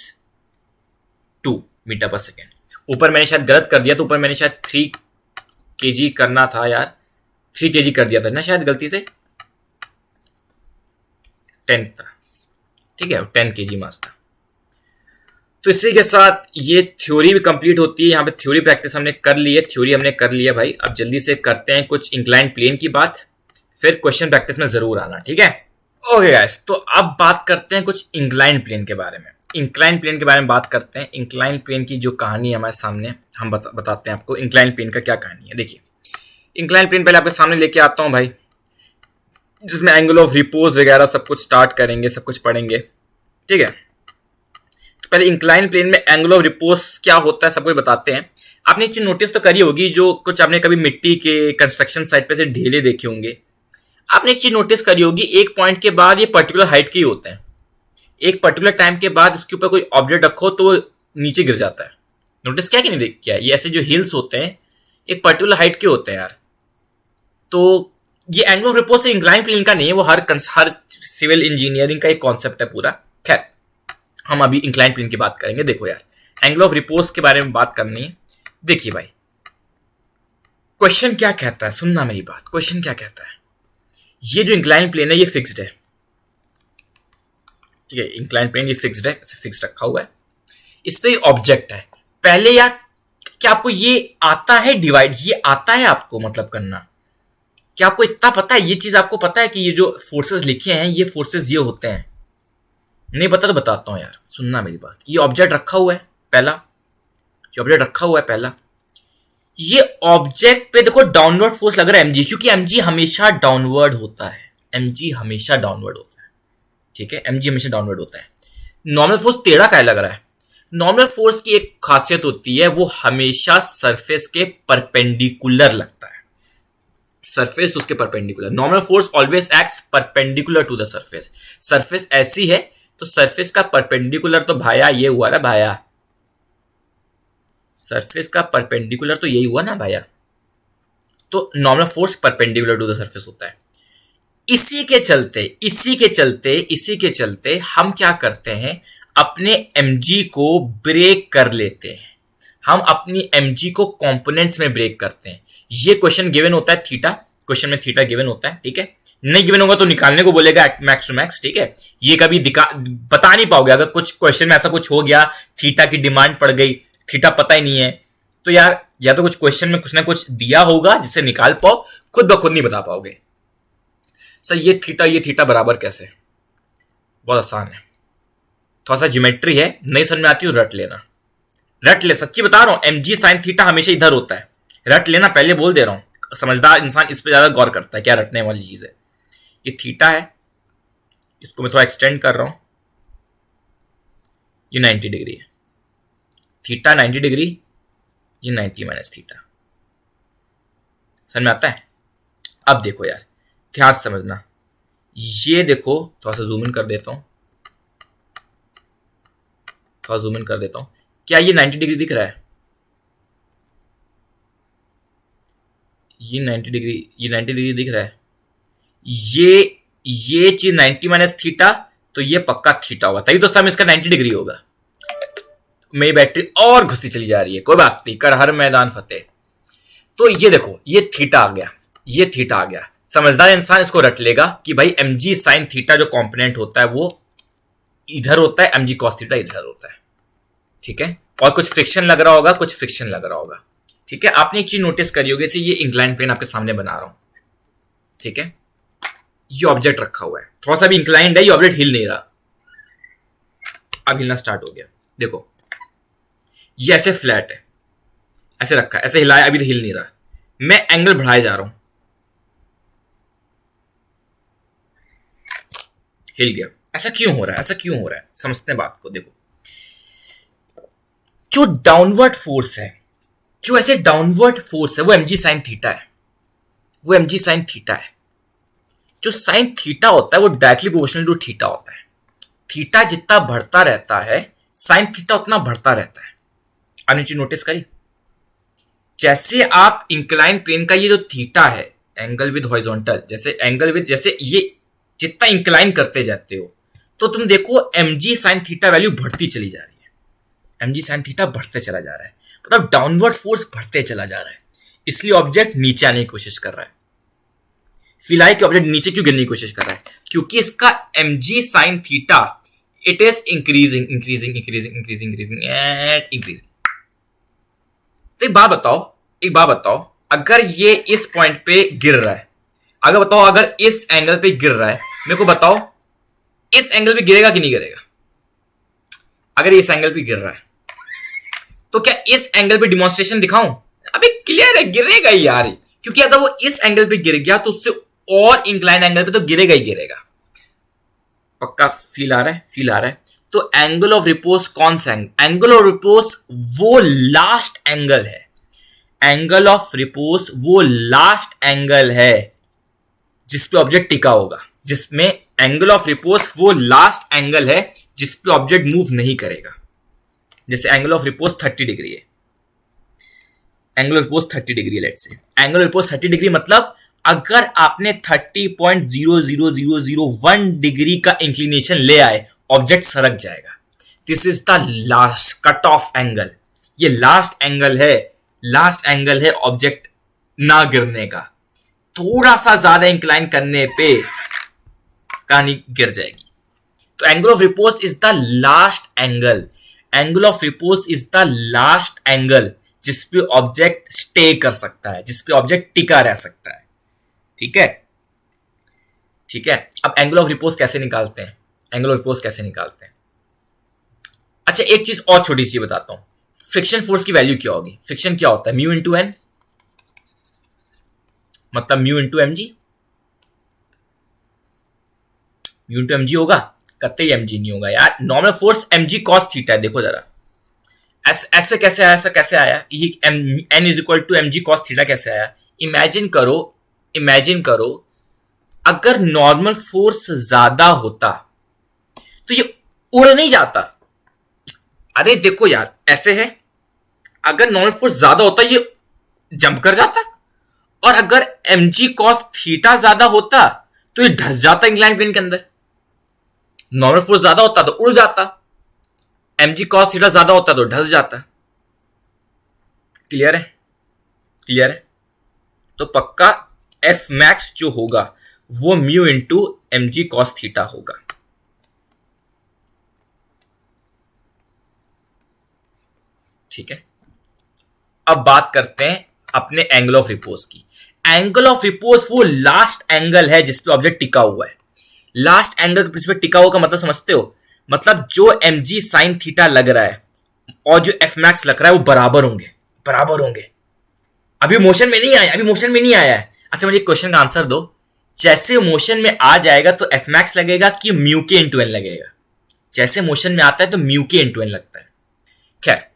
A: 2 मीटर पर सेकेंड। ऊपर मैंने शायद गलत कर दिया, तो ऊपर मैंने शायद 3 kg करना था यार, 3 kg कर दिया था ना शायद गलती से, 10 था। ठीक है, 10 kg मास था। तो इसी के साथ ये थ्योरी भी कंप्लीट होती है। यहाँ पे थ्योरी प्रैक्टिस हमने कर ली है, थ्योरी हमने कर लिया भाई। अब जल्दी से करते हैं कुछ इंक्लाइन प्लेन की बात, फिर क्वेश्चन प्रैक्टिस में जरूर आना। ठीक है, ओके गाइस, तो अब बात करते हैं कुछ इंक्लाइन प्लेन के बारे में। इंक्लाइन प्लेन के बारे में बात करते हैं। इंक्लाइन प्लेन की जो कहानी है हमारे सामने, हम बताते हैं आपको इंक्लाइन प्लेन का क्या कहानी है। देखिए, इंक्लाइन प्लेन पहले आपके सामने लेके आता हूँ भाई, जिसमें एंगल ऑफ रिपोज वगैरह सब कुछ स्टार्ट करेंगे, सब कुछ पढ़ेंगे। ठीक है, पहले इंक्लाइन प्लेन में एंगल ऑफ रिपोज क्या होता है सब कुछ बताते हैं। आपने एक चीज नोटिस तो करी होगी, जो कुछ आपने कभी मिट्टी के कंस्ट्रक्शन साइट पे से ढेले देखे होंगे, आपने एक चीज नोटिस करी होगी, एक पॉइंट के बाद ये पर्टिकुलर हाइट के ही होते हैं, एक पर्टिकुलर टाइम के बाद उसके ऊपर कोई ऑब्जेक्ट रखो तो नीचे गिर जाता है। नोटिस क्या कि नहीं किया? ये ऐसे जो हिल्स होते हैं एक पर्टिकुलर हाइट के होते हैं यार। तो ये एंगल ऑफ रिपोज से इंक्लाइन प्लेन का नहीं है, वो हर सिविल इंजीनियरिंग का एक कॉन्सेप्ट है पूरा। खैर, हम अभी इंक्लाइन प्लेन की बात करेंगे। देखो यार, एंगल ऑफ रिपोज के बारे में बात करनी है। देखिए भाई, क्वेश्चन क्या कहता है, सुनना मेरी बात, क्वेश्चन क्या कहता है। ये जो इंक्लाइन प्लेन है ये फिक्स्ड है। ठीक है, इंक्लाइन प्लेन ये फिक्स्ड है, इसे फिक्स्ड रखा हुआ है, इस पे ऑब्जेक्ट है। पहले यार, क्या आपको ये आता है डिवाइड, ये आता है आपको मतलब करना? क्या आपको इतना पता है, ये चीज आपको पता है कि ये जो फोर्सेस लिखे हैं ये फोर्सेस ये होते हैं? नहीं पता तो बताता हूं यार, सुनना मेरी बात। ये ऑब्जेक्ट रखा हुआ है पहला, ये ऑब्जेक्ट रखा हुआ है पहला, ये ऑब्जेक्ट पे देखो डाउनवर्ड फोर्स लग रहा है mg, क्योंकि mg हमेशा डाउनवर्ड होता है, mg हमेशा डाउनवर्ड होता है। ठीक है, mg हमेशा डाउनवर्ड होता है। नॉर्मल फोर्स टेढ़ा क्या लग रहा है? नॉर्मल फोर्स की एक खासियत होती है, वो हमेशा सरफेस के परपेंडिकुलर लगता है, सरफेस उसके perpendicular. Normal force always acts perpendicular to the surface. Surface ऐसी है तो सरफेस का परपेंडिकुलर तो भाया ये हुआ ना भाया, सरफेस का परपेंडिकुलर तो यही हुआ ना भाया। तो normal force perpendicular to the surface होता है। इसी के चलते हम क्या करते हैं, अपने mg को ब्रेक कर लेते हैं, हम अपनी mg को कंपोनेंट्स में ब्रेक करते हैं। ये क्वेश्चन गिवन होता है थीटा, क्वेश्चन में थीटा गिवन होता है। ठीक है, नहीं गिवन होगा तो निकालने को बोलेगा मैक्स टू मैक्स। ठीक है, ये कभी बता नहीं पाओगे। अगर कुछ क्वेश्चन में ऐसा कुछ हो गया, थीटा की डिमांड पड़ गई, थीटा पता ही नहीं है, तो यार या तो कुछ क्वेश्चन में कुछ ना कुछ दिया होगा जिससे निकाल पाओ, खुद ब खुद नहीं बता पाओगे। सर ये थीटा बराबर कैसे? बहुत आसान है, थोड़ा सा ज्योमेट्री है, नहीं समझ में आती हो रट लेना, रट ले, सच्ची बता रहा हूं। mg sin थीटा हमेशा इधर होता है, रट लेना, पहले बोल दे रहा हूं। समझदार इंसान इस पे ज्यादा गौर करता है, क्या रटने वाली चीज है। ये थीटा है, इसको मैं थोड़ा एक्सटेंड कर रहा हूं, ये 90 डिग्री है, थीटा 90 डिग्री, ये 90 माइनस थीटा। समझ में आता है? अब देखो यार, ध्यान से समझना, ये देखो, थोड़ा सा जूम इन कर देता हूं, क्या ये 90 डिग्री दिख रहा है? ये 90 डिग्री दिख रहा है। ये चीज 90 माइनस थीटा, तो ये पक्का थीटा होगा, तभी तो सम इसका 90 डिग्री होगा। मेरी बैटरी और घुसती चली जा रही है, कोई बात नहीं, कर हर मैदान फतेह। तो ये देखो, ये थीटा आ गया, समझदार इंसान इसको रट लेगा कि भाई mg sin थीटा जो कंपोनेंट होता है वो इधर होता है, mg cos थीटा इधर होता है, ठीक है। और कुछ फ्रिक्शन लग रहा होगा, कुछ फ्रिक्शन लग रहा होगा, ठीक है। आपने एक चीज नोटिस करी होगी, जैसे ये इंक्लाइन प्लेन आपके सामने बना रहा हूं, ठीक है। ये ऑब्जेक्ट रखा हुआ है, थोड़ा सा भी इंक्लाइंड है, ये ऑब्जेक्ट हिल नहीं रहा, अब हिलना स्टार्ट हो गया। देखो ये ऐसे फ्लैट है, ऐसे रखा है, ऐसे हिलाया, अभी तो हिल नहीं रहा। मैं एंगल बढ़ाए जा रहा हूं, हिल गया। ऐसा क्यों हो रहा है, ऐसा क्यों हो रहा है, समझते हैं बात को। देखो जो डाउनवर्ड फोर्स है, जो ऐसे डाउनवर्ड फोर्स है वो mg sin थीटा है, वो mg sin थीटा है। जो sin थीटा होता है वो डायरेक्टली प्रोपोर्शनल टू थीटा होता है। थीटा जितना बढ़ता रहता है sin थीटा उतना बढ़ता रहता है। आपने चीज नोटिस करी, जैसे आप इंक्लाइन प्लेन का ये जो थीटा है, एंगल विद हॉरिजॉन्टल, जैसे एंगल विद, जैसे ये जितना इंक्लाइन करते जाते हो तो तुम देखो mg sin थीटा वैल्यू बढ़ती चली जा रही है, mg sin थीटा बढ़ते चला जा रहा है, मतलब डाउनवर्ड फोर्स बढ़ते चला जा रहा है। इसलिए ऑब्जेक्ट नीचे आने की कोशिश कर रहा है। फिलहाल कि ऑब्जेक्ट नीचे क्यों गिरने की कोशिश कर रहा है, क्योंकि इसका mg sin theta it is increasing increasing increasing increasing increasing and increasing. तो एक बात बताओ, अगर ये इस पॉइंट पे गिर रहा है, अगर बताओ अगर इस एंगल पे गिर रहा है, मेरे को बताओ इस एंगल पे गिरेगा कि नहीं गिरेगा। अगर इस एंगल पे गिर रहा है तो क्या इस एंगल पे डिमॉन्स्ट्रेशन दिखाऊं, अभी क्लियर है गिरेगा ही यार, क्योंकि अगर वो इस एंगल पे गिर गया तो उससे और इंक्लाइन एंगल पे तो गिरेगा ही गिरेगा। पक्का फील आ रहा है, फील आ रहा है। तो एंगल ऑफ रिपोज कौन सा एंगल ऑफ रिपोज वो लास्ट एंगल है, एंगल ऑफ रिपोज वो लास्ट एंगल है जिसपे ऑब्जेक्ट टिका होगा, जिसमें एंगल ऑफ रिपोज वो लास्ट एंगल है जिसपे ऑब्जेक्ट मूव नहीं करेगा। जैसे एंगल ऑफ रिपोज 30 डिग्री है, एंगल ऑफ रिपोज 30 डिग्री है, let's say angle of repose 30 degree, मतलब अगर आपने 30.00001 डिग्री का इंक्लिनेशन ले आए, ऑब्जेक्ट सरक जाएगा। This is the last cut off angle, ये लास्ट एंगल है ऑब्जेक्ट ना गिरने का। थोड़ा सा ज्यादा इंक्लाइन करने पे कहानी गिर जाएगी। तो angle of repose is the last angle, angle of repose is the last angle जिसपे ऑब्जेक्ट स्टे कर सकता है, जिसपे ऑब्जेक्ट टिका रह सकता है, ठीक है, ठीक है। अब एंगल ऑफ रिपोज कैसे निकालते हैं, एंगल ऑफ रिपोज कैसे निकालते हैं। अच्छा एक चीज और छोटी सी बताता हूं, फ्रिक्शन फोर्स की वैल्यू क्या होगी। फ्रिक्शन क्या होता है, म्यू इंटू एन, मतलब mu into m g, mu into m g होगा, कतई एम जी नहीं होगा यार। Normal force m g cos theta है, देखो जरा ऐसे कैसे आया, ऐसा कैसे आया, ये n is equal to m g cos theta कैसे आया। इमेजिन करो अगर नॉर्मल फोर्स ज्यादा होता तो ये उड़ नहीं जाता। अरे देखो यार ऐसे है, अगर नॉर्मल फोर्स ज्यादा होता ये जंप कर जाता, और अगर mg cos थीटा ज्यादा होता तो ये धस जाता इंक्लाइन प्लेन के अंदर। नॉर्मल फोर्स ज्यादा होता तो उड़ जाता, mg cos थीटा ज्यादा होता तो धस जाता। क्लियर है, क्लियर है। तो पक्का एफ मैक्स जो होगा वो mu into mg cos theta होगा। ठीक है, अब बात करते हैं अपने एंगल ऑफ रिपोज की। एंगल ऑफ रिपोज वो लास्ट एंगल है जिसपे ऑब्जेक्ट टिका हुआ है। लास्ट एंगल पे टिका हुआ का मतलब समझते हो, मतलब जो mg sin थीटा लग रहा है और जो एफ मैक्स लग रहा है वो बराबर होंगे। अभी मोशन में नहीं आया है। अच्छा मुझे क्वेश्चन का आंसर दो, जैसे मोशन में आ जाएगा तो एफ मैक्स लगेगा कि म्यू के इंटू एन लगेगा। जैसे मोशन में आता है तो म्यू के इंटू एन लगता है। खैर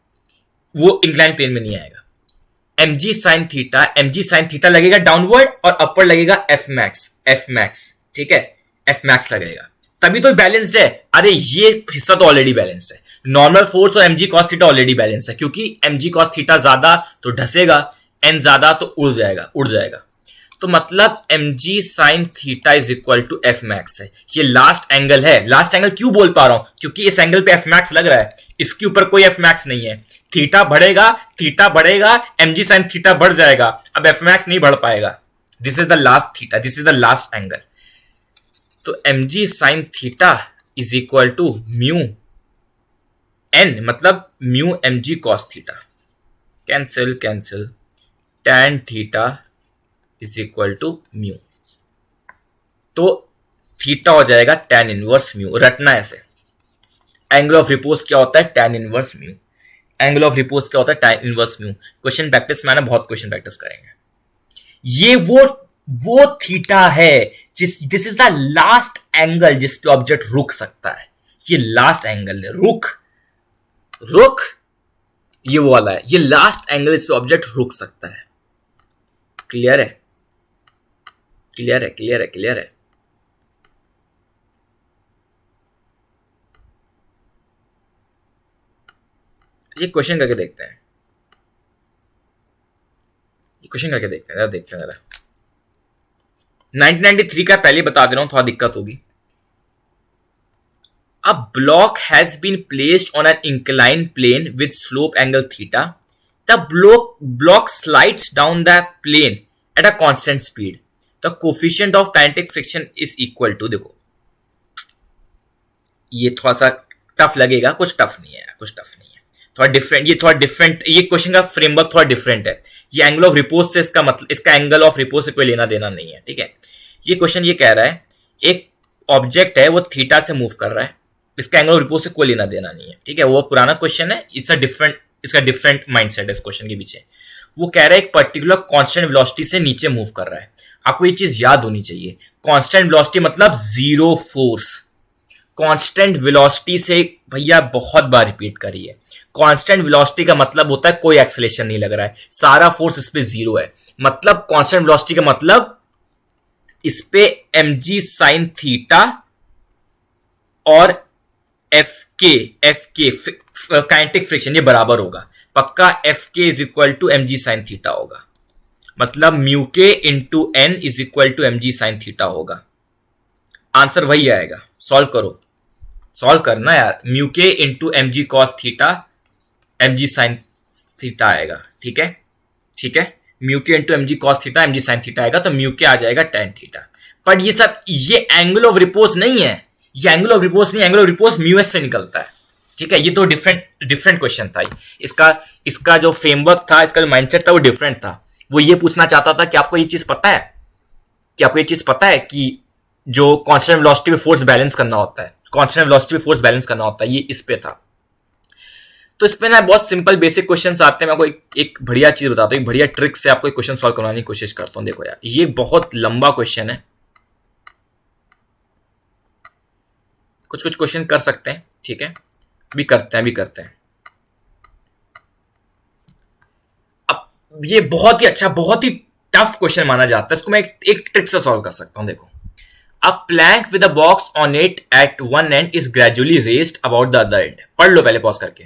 A: वो इंक्लाइन प्लेन में नहीं आएगा। mg sin थीटा लगेगा डाउनवर्ड और अपर लगेगा एफ मैक्स, ठीक है, एफ मैक्स लगेगा, तभी तो बैलेंस्ड है। अरे ये हिस्सा तो ऑलरेडी बैलेंस्ड है, नॉर्मल फोर्स और mg cos theta already balanced है, क्योंकि mg cos थीटा ज्यादा तो ढसेगा, n ज्यादा तो उड़ जाएगा। तो मतलब mg sin theta is equal to F max है। ये लास्ट एंगल है। लास्ट एंगल क्यों बोल पा रहा हूं, क्योंकि इस एंगल पे एफ मैक्स लग रहा है, इसके ऊपर कोई एफ मैक्स नहीं है। थीटा बढ़ेगा mg sin थीटा बढ़ जाएगा, अब एफ मैक्स नहीं बढ़ पाएगा, this is the last theta, this is the last angle. तो mg sine theta is equal to mu n, मतलब mu mg cos theta, cancel cancel, tan theta is equal to mu. तो theta हो जाएगा tan inverse mu, रटना ऐसे। Angle of repose क्या होता है? tan inverse mu. Angle of repose क्या होता है? tan inverse mu. Question practice में आना, बहुत क्वेश्चन प्रैक्टिस करेंगे। ये वो थीटा है this is the last angle जिस पे ऑब्जेक्ट रुक सकता है। ये लास्ट एंगल है, रुक ये वो वाला है, ये लास्ट एंगल इस पे ऑब्जेक्ट रुक सकता है। क्लियर है? क्लियर है? क्लियर है? क्लियर है? ये क्वेश्चन करके देखते हैं, ये क्वेश्चन करके देखते हैं, देखते हैं जरा। 1993 का पहले बता दे रहा हूं, थोड़ा दिक्कत होगी। A block has been placed on an inclined plane with slope angle theta. The block slides down the plane at a constant speed. The coefficient of kinetic friction is equal to, देखो ये थोड़ा सा tough लगेगा, कुछ tough नहीं है, कुछ tough नहीं है, थोड़ा डिफरेंट, ये क्वेश्चन का फ्रेमवर्क थोड़ा डिफरेंट है। ये एंगल ऑफ रिपोज से इसका मतलब, इसका एंगल ऑफ रिपोज से कोई लेना देना नहीं है, ठीक है। ये क्वेश्चन ये कह रहा है एक ऑब्जेक्ट है वो थीटा से मूव कर रहा है, इसका एंगल ऑफ रिपोज से कोई लेना देना नहीं है, ठीक है। वो पुराना क्वेश्चन है, इसका डिफरेंट माइंडसेट है इस क्वेश्चन के पीछे। वो कह रहा है एक पर्टिकुलर कांस्टेंट वेलोसिटी से नीचे मूव कर रहा है। आपको ये चीज याद होनी चाहिए, कांस्टेंट वेलोसिटी मतलब जीरो फोर्स। कांस्टेंट वेलोसिटी से भैया बहुत बार रिपीट करिए, कांस्टेंट वेलोसिटी का मतलब होता है कोई एक्सेलेरेशन नहीं लग रहा है, सारा फोर्स इस पे जीरो है। मतलब कांस्टेंट वेलोसिटी का मतलब इस पे mg साइन थीटा और fk काइनेटिक फ्रिक्शन ये बराबर होगा पक्का। fk is equal to mg sine theta होगा, मतलब म्यू के into n is equal to mg sine theta होगा। आंसर वही आएगा, सॉल्व करो, सॉल्व करना यार। म्यू के into mg cos theta mg sine theta आएगा, ठीक है, ठीक है। म्यू के into mg cos theta mg sine theta आएगा, तो म्यू के आ जाएगा tan थीटा। बट ये सब ये एंगल ऑफ रिपोज नहीं है, ये एंगल ऑफ रिपोज नहीं, angle of repose mu S से निकलता है, ठीक है। ये तो डिफरेंट क्वेश्चन था, इसका जो फ्रेमवर्क था, इसका जो माइंडसेट था वो डिफरेंट था। वो ये पूछना चाहता था कि आपको ये चीज पता है, कि आपको ये चीज पता है कि जो कांस्टेंट वेलोसिटी पे फोर्स बैलेंस करना होता है, कांस्टेंट वेलोसिटी पे फोर्स बैलेंस करना होता है, ये इस पे था। तो इसमें ना बहुत सिंपल बेसिक क्वेश्चंस आते हैं। मैं आपको एक बढ़िया चीज बताता हूँ, एक बढ़िया ट्रिक से आपको एक क्वेश्चन सॉल्व करवाने की कोशिश करता हूँ। देखो यार, ये बहुत लंबा क्वेश्चन है, कुछ क्वेश्चन कर सकते हैं, ठीक है, भी करते हैं। अब ये बहुत ही अच्छा, बहुत ही टफ क्वेश्चन माना जाता है, इसको मैं एक ट्रिक से सॉल्व कर सकता हूं। देखो, a plank with a box on it at one end is gradually raised about the other end. पढ़ लो पहले पॉज करके।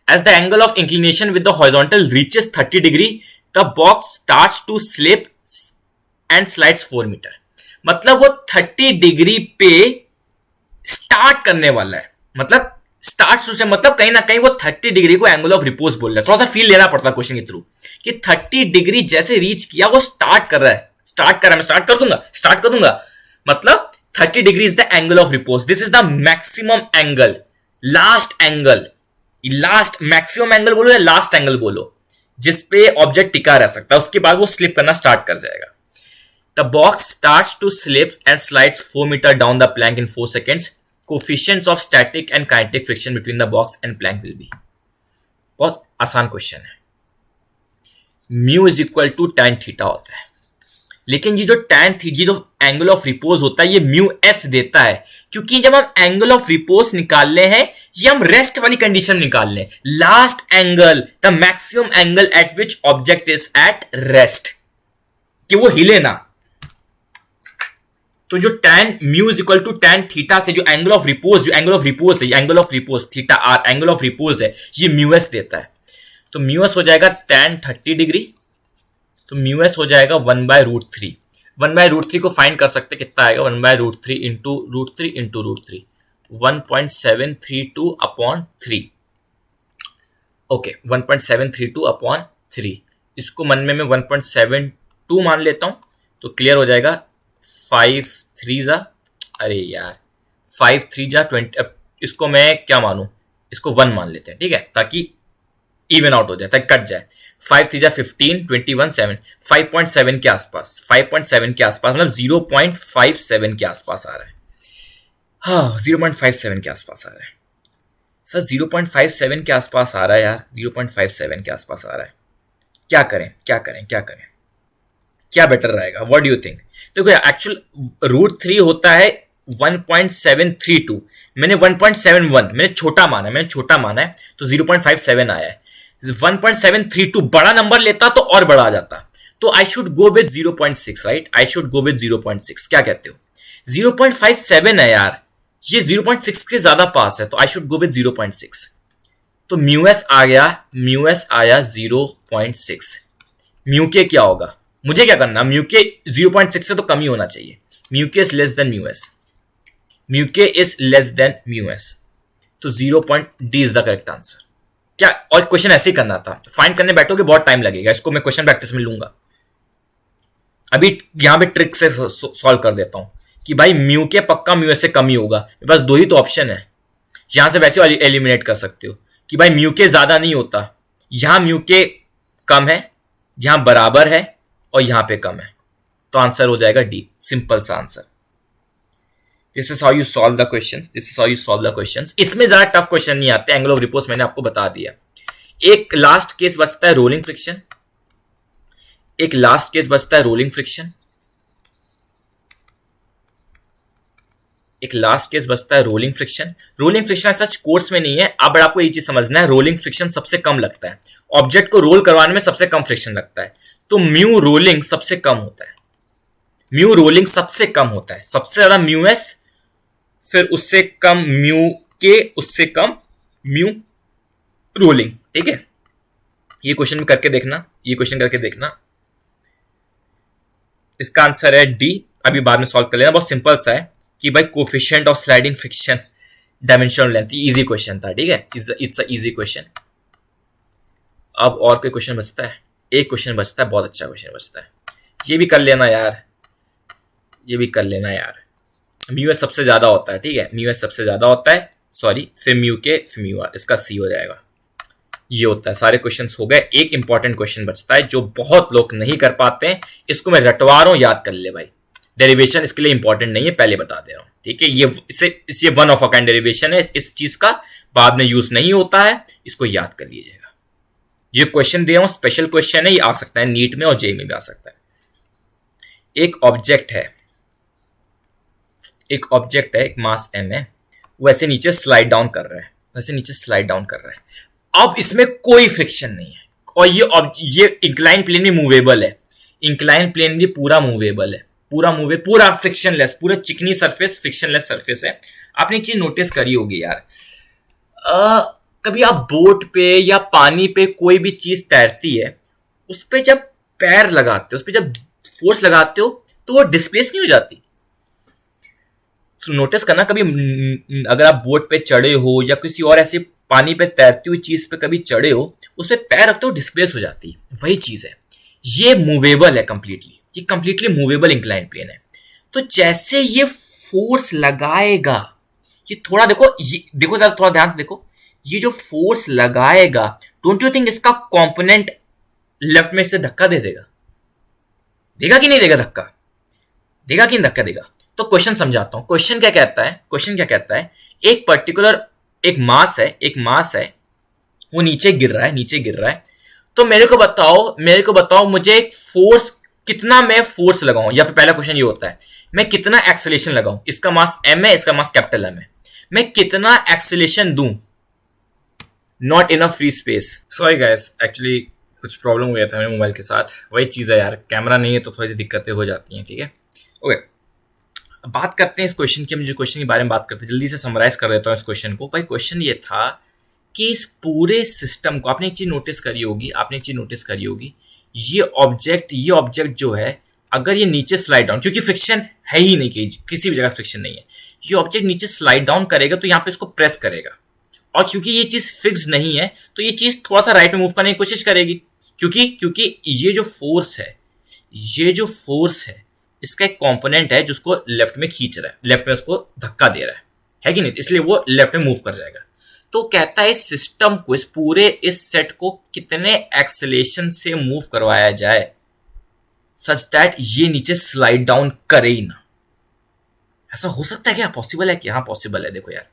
A: As the angle of inclination with the horizontal reaches 30 degree, the box starts to slip and slides 4 metre. मतलब वो 30 degree पे start करने वाला है, मतलब स्टार्ट से मतलब कहीं ना कहीं वो 30 डिग्री को एंगल ऑफ रिपोज बोल रहा है। थोड़ा सा फील लेना पड़ता है क्वेश्चन के थ्रू कि 30 डिग्री जैसे रीच किया वो स्टार्ट कर रहा है, मैं स्टार्ट कर दूंगा, मतलब 30 degree is the angle of repose. This is the maximum angle, last angle, last maximum angle बोलो या लास्ट एंगल बोलो, जिसपे ऑब्जेक्ट टिका रह सकता है। उसके बाद वो स्लिप करना स्टार्ट कर जाएगा। The box starts to slip and slides 4 metre down the plank in 4 seconds. Coefficients of static and kinetic friction between the box and plank will be। बहुत आसान क्वेश्चन है। Mu is equal to tan theta होता है, लेकिन ये जो tan theta, ये जो एंगल ऑफ रिपोज होता है, ये म्यू एस देता है, क्योंकि जब हम एंगल ऑफ रिपोज निकाल रहे हैं, ये हम रेस्ट वाली कंडीशन निकाल रहे हैं। Last angle, the maximum angle at which object is at rest, कि वो हिले ना। तो जो tan mu is equal to tan theta से जो angle of repose theta or angle of repose है, ये म्यू एस देता है। तो म्यू एस हो जाएगा tan 30 डिग्री, तो म्यू एस हो जाएगा 1/√3। 1/√3 को फाइंड कर सकते कितना आएगा, 1/√3 इंटू √3 1.732 अपॉन 3। ओके, 1.732 अपॉन 3, इसको मन में मैं 1.72 मान लेता हूं, तो क्लियर हो जाएगा। 5 3 जा, अरे यार 5 3 जा 20, अब इसको मैं क्या मानूं, इसको 1 मान लेते हैं, ठीक है, ताकि इवन आउट हो जाए, ताकि कट जाए। 5 3 जा 15, 21 7, 5.7 के आसपास, 5.7 के आसपास, मतलब 0.57 के आसपास आ रहा है। हाँ 0.57 के आसपास आ रहा है सर, 0.57 के आसपास आ रहा है यार, 0.57 के आसपास आ रहा है। क्या करें क्या करें क्या करें, क्या बेटर रहेगा, व्हाट डू यू थिंक? देखो एक्चुअल √3 होता है 1.732, मैंने 1.71 मैंने छोटा माना है, तो 0.57 आया है। 1.732 बड़ा नंबर लेता तो और बड़ा आ जाता, तो I should go with 0.6, right, I should go with 0.6। क्या कहते हो? 0.57 है यार, ये 0.6 के ज्यादा पास है, तो आई शुड गो विद 0.6। तो म्यूएस आ आया 0.6। म्यू के क्या होगा, मुझे क्या करना, म्यू के 0.6 से तो कम ही होना चाहिए। म्यू के is less than mu s, mu के इज लेस देन म्यूएस, तो 0.D is the correct answer. क्या, और क्वेश्चन ऐसे ही करना था, फाइंड करने बैठोगे बहुत टाइम लगेगा, इसको मैं क्वेश्चन प्रैक्टिस में लूंगा। अभी यहां पे ट्रिक से सॉल्व कर देता हूं कि भाई म्यू के पक्का म्यूएस से कम ही होगा, बस 2 ही तो ऑप्शन है। यहां से वैसे एलिमिनेट कर सकते हो कि भाई म्यू के ज्यादा नहीं होता, यहां म्यू के कम है, यहां बराबर है, और यहां पे कम है, तो आंसर हो जाएगा डी, सिंपल सा answer. This is how you solve the questions, this is how you solve the questions. इसमें ज्यादा टफ क्वेश्चन नहीं आते, एंगल ऑफ रिपोर्स मैंने आपको बता दिया। एक लास्ट केस बचता है रोलिंग फ्रिक्शन, एक लास्ट केस बचता है रोलिंग फ्रिक्शन, एक लास्ट केस बचता है रोलिंग फ्रिक्शन। रोलिंग फ्रिक्शन सच कोर्स में नहीं है, अब आपको ये चीज समझना है, रोलिंग फ्रिक्शन सबसे कम लगता है, ऑब्जेक्ट को रोल करवाने में सबसे कम फ्रिक्शन लगता है, तो म्यू रोलिंग सबसे कम होता है, म्यू रोलिंग सबसे कम होता है, सबसे ज्यादा म्यू एस, फिर उससे कम म्यू के, उससे कम म्यू रोलिंग, ठीक है। ये क्वेश्चन करके देखना, ये क्वेश्चन करके देखना, इसका आंसर है डी। अभी बाद में सॉल्व कर लेना, बहुत सिंपल सा है कि भाई coefficient of sliding friction dimensional length, easy question था, ठीक है, इट्स अ इजी क्वेश्चन। अब और कोई क्वेश्चन बचता है, एक क्वेश्चन बचता है, बहुत अच्छा क्वेश्चन बचता है, ये भी कर लेना यार, ये भी कर लेना यार। म्यू एस सबसे ज्यादा होता है, ठीक है, म्यू एस सबसे ज्यादा होता है, सॉरी, फिर म्यू के, फिर म्यू आर, इसका सी हो जाएगा। ये होता है, सारे क्वेश्चंस हो गए। एक इंपॉर्टेंट क्वेश्चन बचता है जो बहुत लोग नहीं कर पाते हैं, इसको मैं रटवा रहा हूं, याद कर ले भाई। डेरिवेशन इसके लिए इंपॉर्टेंट नहीं है, पहले बता दे रहा हूं, ठीक है। ये one of a kind derivation है, इस चीज का बाद में यूज नहीं होता है, इसको याद कर लीजिएगा। ये क्वेश्चन दे रहा हूं, स्पेशल क्वेश्चन है, ये आ सकता है नीट में और जे में भी आ सकता है। एक ऑब्जेक्ट है, एक ऑब्जेक्ट है, एक मास m है, वैसे नीचे स्लाइड डाउन कर रहा है, वैसे नीचे स्लाइड डाउन कर रहा है। अब इसमें कोई फ्रिक्शन नहीं है, और ये इंक्लाइन प्लेन भी मूवेबल है, इंक्लाइन प्लेन भी पूरा मूवेबल है, पूरा फ्रिक्शनलेस, पूरा चिकनी सरफेस, फ्रिक्शनलेस सरफेस है। आपने चीज नोटिस करी होगी यार, कभी आप बोट पे या पानी पे कोई भी चीज तैरती है, उस पे जब पैर लगाते हो, उस पे जब फोर्स लगाते हो, तो वो डिस्प्लेस नहीं हो जाती। नोटिस करना, कभी अगर आप बोट पे चढ़े हो या किसी और ऐसे पानी पे तैरती हुई चीज पे कभी चढ़े हो, उस पे पैर रखते हो, डिस्प्लेस हो जाती है, वही चीज है। ये मूवेबल है कंप्लीटली, ये कंप्लीटली मूवेबल इंक्लाइन प्लेन है। तो जैसे ये फोर्स लगाएगा, ये थोड़ा देखो, ये देखो जरा, थोड़ा ध्यान से देखो, ये जो फोर्स लगाएगा, डोंट यू थिंक इसका कंपोनेंट लेफ्ट में से धक्का दे देगा? देगा कि नहीं देगा धक्का? देगा कि नहीं धक्का देगा? तो क्वेश्चन समझाता हूं। क्वेश्चन क्या कहता है, क्वेश्चन क्या कहता है, एक पर्टिकुलर एक मास है, वो नीचे गिर रहा है, तो मेरे को बताओ मुझे एक फोर्स, कितना मैं फोर्स लगाऊं, या फिर पहला क्वेश्चन ये होता है, मैं कितना एक्सेलेरेशन लगाऊं। इसका मास m है, इसका मास कैपिटल M है, मैं कितना एक्सेलेरेशन दूं, not in a free space. Sorry guys, actually कुछ प्रॉब्लम हो गया था मेरे मोबाइल के साथ, वही चीज है यार, कैमरा नहीं है तो थोड़ी सी दिक्कतें हो जाती हैं, ठीक है। ओके, बात करते हैं इस क्वेश्चन की, मुझे क्वेश्चन के बारे में बात करते हैं, जल्दी से समराइज कर देता हूँ इस क्वेश्चन को। भाई क्वेश्चन ये था कि इस पूरे सिस्टम को, आपने एक चीज नोटिस करी होगी, ये ऑब्जेक्ट जो है, अगर ये नीचे स्लाइड डाउन, क्योंकि फ्रिक्शन है ही नहीं, किसी भी जगह फ्रिक्शन नहीं है, ये ऑब्जेक्ट नीचे स्लाइड डाउन करेगा तो यहाँ पे इसको प्रेस करेगा, और क्योंकि ये चीज फिक्स्ड नहीं है, तो ये चीज थोड़ा सा राइट में मूव करने की कोशिश करेगी, क्योंकि ये जो फोर्स है, इसका एक कंपोनेंट है जो उसको लेफ्ट में खींच रहा है, लेफ्ट में उसको धक्का दे रहा है कि नहीं, इसलिए वो लेफ्ट में मूव कर जाएगा। तो कहता है इस सिस्टम को, इस पूरे इस सेट को कितने एक्सेलेरेशन से मूव करवाया जाए सच दैट ये नीचे स्लाइड डाउन करे ही ना। ऐसा हो सकता है क्या? पॉसिबल है क्या? हाँ पॉसिबल है। देखो यार,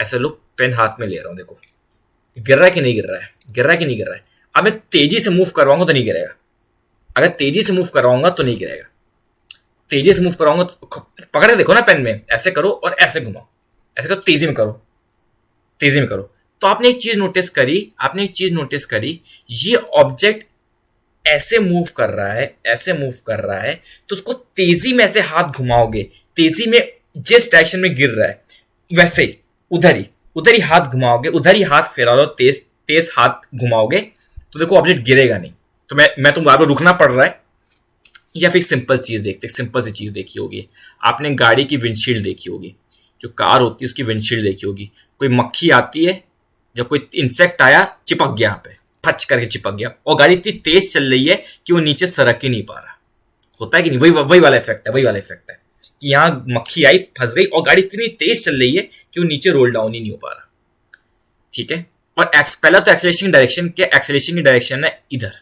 A: ऐसे लोग पेन हाथ में ले रहा हूं, देखो गिर रहा है कि नहीं गिर रहा है, गिर रहा है कि नहीं गिर रहा है। अब मैं तेजी से मूव करवाऊंगा तो नहीं गिरेगा, अगर तेजी से मूव करवाऊंगा तो नहीं गिरेगा। तेजी से मूव करवाऊंगा तो पकड़े देखो ना पेन में, ऐसे करो और ऐसे घुमाओ, ऐसे करो, तेजी में करो, तेजी में करो। तो आपने एक चीज नोटिस करी, आपने एक चीज नोटिस करी, ये ऑब्जेक्ट ऐसे मूव कर रहा है, ऐसे मूव कर रहा है, तो उसको तेजी में ऐसे हाथ घुमाओगे, तेजी में जिस डायरेक्शन में गिर रहा है वैसे ही उधर ही हाथ घुमाओगे, उधर ही हाथ फेरा दो, तेज तेज हाथ घुमाओगे तो देखो ऑब्जेक्ट गिरेगा नहीं। तो मैं तो बार बार रुकना पड़ रहा है। या फिर सिंपल चीज देखते, सिंपल सी चीज देखी होगी आपने, गाड़ी की विंडशील्ड देखी होगी, जो कार होती है उसकी विंडशील्ड देखी होगी। कोई मक्खी आती है, जब कोई इंसेक्ट आया चिपक गया, यहाँ पे फच करके चिपक गया, और गाड़ी इतनी तेज चल रही है कि वो नीचे सरक ही नहीं पा रहा। होता है कि नहीं? वही वाला इफेक्ट है, वही वाला इफेक्ट है कि यहाँ मक्खी आई, फंस गई, और गाड़ी इतनी तेज चल रही है कि वो नीचे रोल डाउन ही नहीं हो पा रहा। ठीक है। और पहला तो एक्सेलरेशन डायरेक्शन के, एक्सेलरेशन की डायरेक्शन है इधर,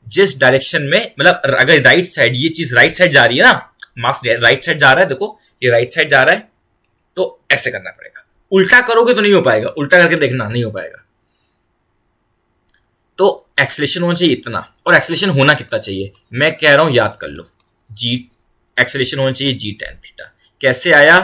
A: जिस डायरेक्शन में, मतलब अगर राइट साइड, ये चीज राइट साइड जा रही है ना, मास राइट साइड जा रहा है, देखो ये राइट साइड जा रहा है, तो ऐसे करना पड़ेगा। उल्टा करोगे तो नहीं हो पाएगा, उल्टा करके देखना, नहीं हो पाएगा। तो एक्सेलरेशन होना चाहिए इतना, और एक्सेलरेशन होना कितना चाहिए मैं कह रहा हूं याद कर लो, जी एक्सेलरेशन होना चाहिए जी tan थीटा। कैसे आया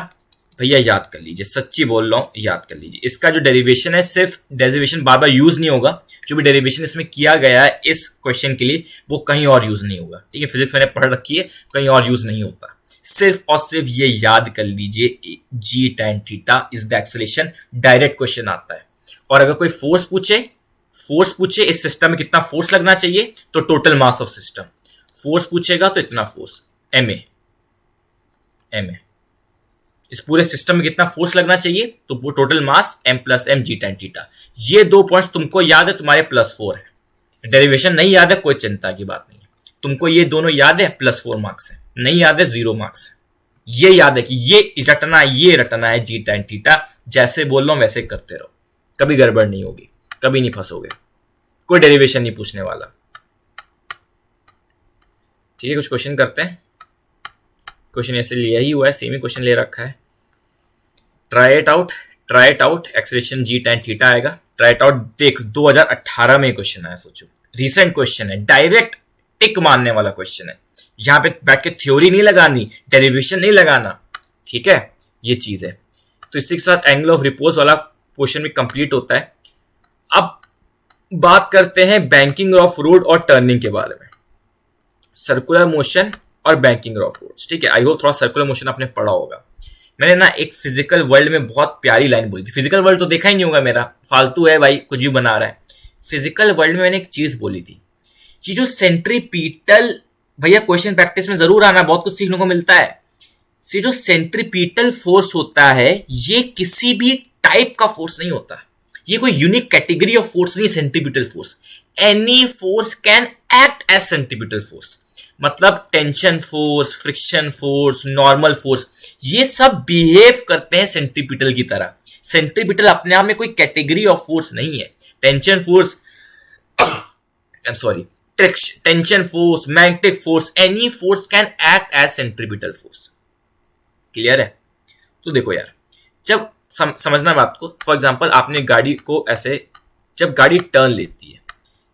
A: भैया? याद कर लीजिए, सच्ची बोल रहा हूं, याद कर लीजिए। इसका जो डेरिवेशन है, सिर्फ डेरिवेशन बार बार यूज नहीं होगा, जो भी डेरिवेशन इसमें किया गया है इस क्वेश्चन के लिए वो कहीं और यूज नहीं होगा। ठीक है, फिजिक्स मैंने पढ़ रखी है, कहीं और यूज नहीं होता। सिर्फ और सिर्फ ये याद कर लीजिए, जी tan theta is the acceleration. Direct question आता है। और अगर कोई फोर्स पूछे इस सिस्टम में कितना फोर्स लगना चाहिए, तो total mass of system. Force पूछेगा तो इतना फोर्स, ma इस पूरे सिस्टम में कितना फोर्स लगना चाहिए, तो वो total mass m plus m जी tan थीटा। ये 2 पॉइंट्स तुमको याद है, तुम्हारे +4 है। डेरिवेशन नहीं याद है, कोई चिंता की बात नहीं है, तुमको ये दोनों याद है, +4 मार्क्स है। नहीं याद है, 0 मार्क्स है। ये याद है कि ये रटना है जी tan थीटा। जैसे बोल रहा हूं वैसे करते रहो, कभी गड़बड़ नहीं होगी, कभी नहीं फंसोगे, कोई डेरिवेशन नहीं पूछने वाला। ठीक है, कुछ क्वेश्चन करते हैं। क्वेश्चन ऐसे लिया ही हुआ है, सेम ही क्वेश्चन ले रखा है। Try it out, acceleration g tan theta आएगा। ट्राई इट आउट, देख 2018 में क्वेश्चन आया, सोचो रीसेंट क्वेश्चन है, डायरेक्ट टिक मारने वाला क्वेश्चन है। यहां पे बैठ के थ्योरी नहीं लगानी, डेरिवेशन नहीं लगाना। ठीक है, ये चीज है। तो इसी के साथ एंगल ऑफ रिपोज वाला क्वेश्चन भी कंप्लीट होता है। अब बात करते हैं बैंकिंग ऑफ रोड और टर्निंग के बारे में, सर्कुलर मोशन और बैंकिंग ऑफ रोड्स। ठीक है, आई होप थोड़ा सर्कुलर मोशन आपने पढ़ा होगा। मैंने ना एक फिजिकल वर्ल्ड में बहुत प्यारी लाइन बोली थी। फिजिकल वर्ल्ड तो देखा ही नहीं होगा मेरा, फालतू है भाई, कुछ भी बना रहा है। फिजिकल वर्ल्ड में मैंने एक चीज बोली थी कि जो सेंट्रीपीटल, भैया क्वेश्चन प्रैक्टिस में जरूर आना, बहुत कुछ सीखने को मिलता है। जो सेंट्रीपीटल फोर्स होता है, ये किसी भी टाइप का फोर्स नहीं होता, ये कोई यूनिक कैटेगरी ऑफ फोर्स नहीं। Centripetal force, any force can act as centripetal force. मतलब tension force, friction force, normal force, ये सब बिहेव करते हैं सेंट्रीपिटल की तरह। सेंट्रीपिटल अपने आप में कोई कैटेगरी ऑफ फोर्स नहीं है। Tension force, tension force, magnetic force, any force can act as centripetal force. Clear है? तो देखो यार, जब समझना बात को, फॉर एग्जांपल आपने गाड़ी को ऐसे, जब गाड़ी टर्न लेती है,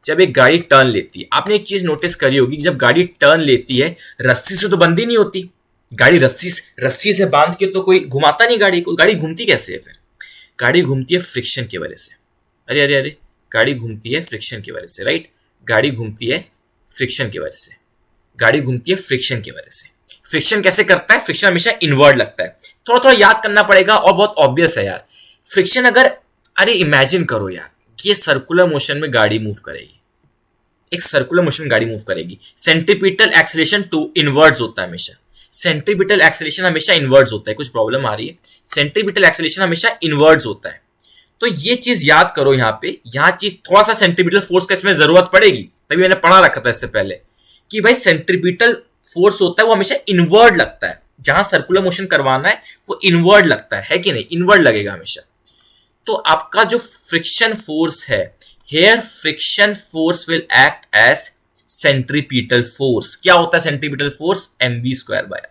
A: जब एक गाड़ी टर्न लेती है, आपने एक चीज नोटिस करी होगी कि जब गाड़ी टर्न लेती है, रस्सी से तो बंदी नहीं होती गाड़ी। रस्सी से बांध के तो कोई घुमाता नहीं गाड़ी को। गाड़ी घूमती कैसे है फिर? गाड़ी घूमती है फ्रिक्शन की वजह से। अरे गाड़ी घूमती है फ्रिक्शन की वजह से, राइट? गाड़ी घूमती है फ्रिक्शन की वजह से, गाड़ी घूमती है फ्रिक्शन की वजह से। फ्रिक्शन कैसे करता है? फ्रिक्शन हमेशा इनवर्ड लगता है। थोड़ा याद करना पड़ेगा, और बहुत ऑब्वियस है यार। फ्रिक्शन अगर, अरे इमेजिन करो यार, ये सर्कुलर मोशन में गाड़ी मूव करेगी, एक सर्कुलर मोशन में गाड़ी मूव करेगी। सेंट्रीपिटल एक्सेलरेशन टू इनवर्ड्स होता है हमेशा। सेंट्रीपिटल एक्सेलरेशन हमेशा इनवर्ड्स होता है। कुछ प्रॉब्लम आ रही है? सेंट्रीपिटल एक्सेलरेशन हमेशा इनवर्ड्स होता है। तो ये चीज याद करो यहाँ पे, यहाँ चीज थोड़ा सा सेंट्रीपिटल फोर्स का इसमें जरूरत पड़ेगी। तभी मैंने पढ़ा रखा था इससे पहले कि भाई सेंट्रीपिटल फोर्स होता है वो हमेशा इनवर्ड लगता है, जहां सर्कुलर मोशन करवाना है वो इनवर्ड लगता है कि नहीं, इनवर्ड लगेगा हमेशा। तो आपका जो फ्रिक्शन फोर्स है, here friction force will act as centripetal force. क्या होता है centripetal force? mv²/r।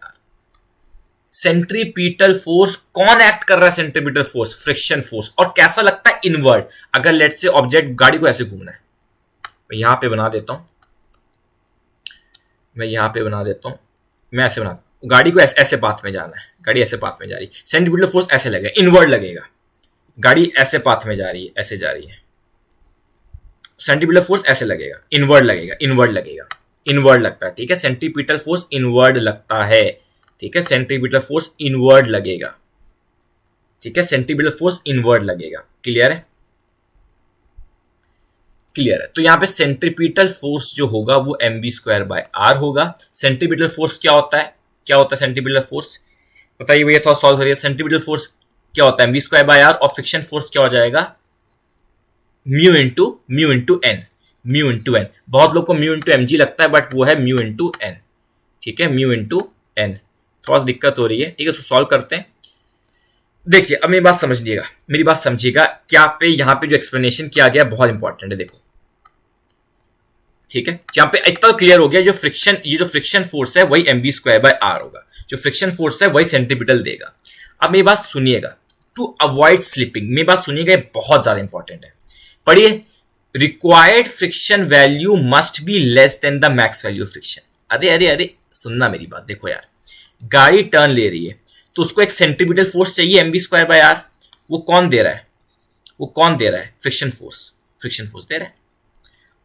A: Centripetal force कौन एक्ट कर रहा है? Centripetal force, friction force. और कैसा लगता है? इनवर्ड। अगर लेट से ऑब्जेक्ट, गाड़ी को ऐसे घूमना है, मैं यहां पे बना देता हूं, मैं ऐसे बना, गाड़ी को ऐसे पाथ में जाना है, गाड़ी ऐसे पाथ में जा रही है, सेंट्रीपिटल फोर्स ऐसे लगेगा, इनवर्ड लगेगा। गाड़ी ऐसे पाथ में जा रही है, ऐसे जा रही है, सेंट्रीपिटल फोर्स ऐसे लगेगा, इनवर्ड लगेगा, इनवर्ड लगता है, ठीक है। सेंट्रीपिटल फोर्स इनवर्ड लगता है, ठीक है। सेंट्रीपिटल फोर्स इनवर्ड लगेगा, ठीक है। सेंट्रीपिटल फोर्स इनवर्ड लगेगा। क्लियर है? क्लियर है। तो यहां पे सेंट्रीपिटल फोर्स जो होगा वो mv²/r होगा। सेंट्रीपिटल फोर्स क्या होता है? सेंट्रीपिटल फोर्स बताइए भैया, थोड़ा सॉल्व करिए। सेंट्रीपिटल फोर्स क्या होता है? mv²/r। और फ्रिक्शन फोर्स क्या हो जाएगा? Mu into n. बहुत लोग को म्यू इंटू mg लगता है, बट वो है म्यू इंटू एन, ठीक है, म्यू इंटू एन। थोड़ा सा दिक्कत हो रही है, ठीक है, उसको सॉल्व करते हैं। देखिए अब मेरी बात समझिएगा, क्या पे यहां पे जो एक्सप्लेनेशन किया गया बहुत इंपॉर्टेंट है, देखो, ठीक है। यहां पे इतना तो क्लियर हो गया, जो फ्रिक्शन फोर्स है वही mv²/r होगा, जो फ्रिक्शन फोर्स है वही सेंट्रीपिटल देगा। अब मेरी बात सुनिएगा, टू अवॉइड स्लिपिंग, मेरी बात सुनिएगा, ये बहुत ज्यादा इंपॉर्टेंट है, पढ़िए। Required friction value must be less than the max value of friction. अरे सुनना मेरी बात, देखो यार, गाड़ी टर्न ले रही है तो उसको एक सेंट्रीपिटल फोर्स चाहिए mv²/r। वो कौन दे रहा है? फ्रिक्शन फोर्स दे रहा है।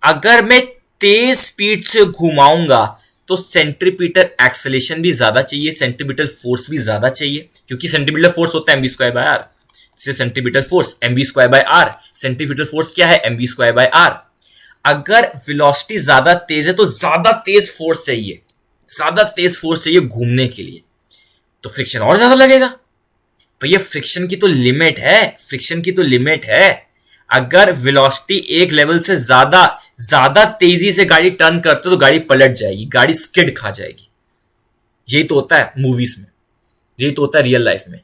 A: अगर मैं तेज स्पीड से घुमाऊंगा तो सेंट्रीपिटल एक्सेलेरेशन भी ज्यादा चाहिए, सेंट्रीपिटल फोर्स भी ज्यादा चाहिए, क्योंकि सेंट्रीपिटल फोर्स होता है mv²/r। Centripetal force mv²/r, centripetal force क्या है? mv²/r। अगर वेलोसिटी ज्यादा तेज है तो ज्यादा तेज फोर्स चाहिए घूमने के लिए, तो फ्रिक्शन और ज्यादा लगेगा। भैया फ्रिक्शन की तो लिमिट है, अगर वेलोसिटी एक लेवल से ज्यादा तेजी से गाड़ी टर्न करते तो गाड़ी पलट जाएगी, गाड़ी स्किड खा जाएगी। यही तो होता है मूवीज में, यही तो होता है रियल लाइफ में।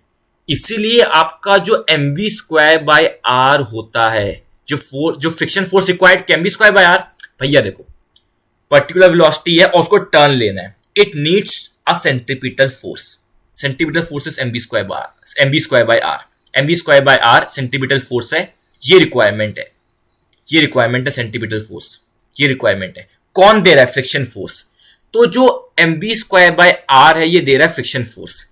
A: इसीलिए आपका जो mv²/r होता है, जो फ्रिक्शन फोर्स रिक्वायर्ड mv²/r, भैया देखो, पर्टिकुलर वेलोसिटी है और उसको टर्न लेना है, it needs a centripetal force is mv²/r। mv²/r centripetal force है, ये रिक्वायरमेंट है सेंट्रीपिटल फोर्स, ये रिक्वायरमेंट है। कौन दे रहा है? Friction force. तो जो mv²/r है ये दे रहा है फ्रिक्शन फोर्स,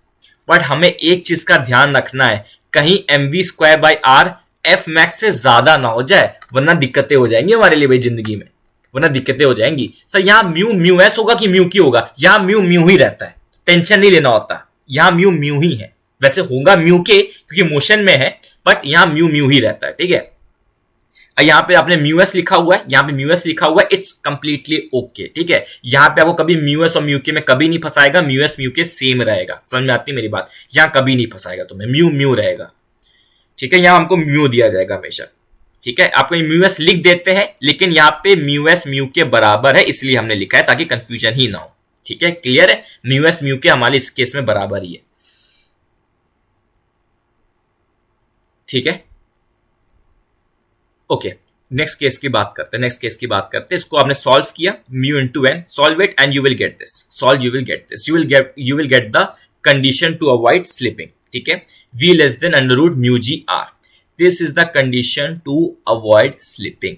A: बट हमें एक चीज का ध्यान रखना है, कहीं mv²/r एफ मैक्स से ज्यादा ना हो जाए, वरना दिक्कतें हो जाएंगी हमारे लिए भाई जिंदगी में, सर यहाँ म्यू एस होगा कि म्यू की होगा? यहाँ म्यू ही रहता है, टेंशन नहीं लेना होता, यहाँ म्यू ही है। वैसे होगा म्यू के क्योंकि मोशन में है, बट यहाँ म्यू ही रहता है, ठीक है। यहाँ पे आपने म्यू एस लिखा हुआ है, इट्स कंप्लीटली ओके, ठीक है। यहाँ पे आपको कभी म्यू एस और म्यू के में कभी नहीं फंसाएगा, म्यू एस म्यू के सेम रहेगा, समझ में आती है मेरी बात? यहाँ कभी नहीं फंसाएगा तुम्हें, म्यू रहेगा, ठीक है। यहाँ हमको म्यू दिया जाएगा हमेशा, ठीक है। आपको म्यू एस लिख देते हैं, लेकिन यहाँ पे म्यू एस म्यू के बराबर है, इसलिए हमने लिखा है ताकि कंफ्यूजन ही ना हो, ठीक है। क्लियर है? म्यू एस म्यू के हमारे इस केस में बराबर ही है, ठीक है। ओके, नेक्स्ट केस की बात करते हैं। इसको आपने सॉल्व किया, mu into n, solve it and you will get this, you will get the condition to avoid slipping, ठीक है। v less than √μg_r, this is the condition to avoid slipping.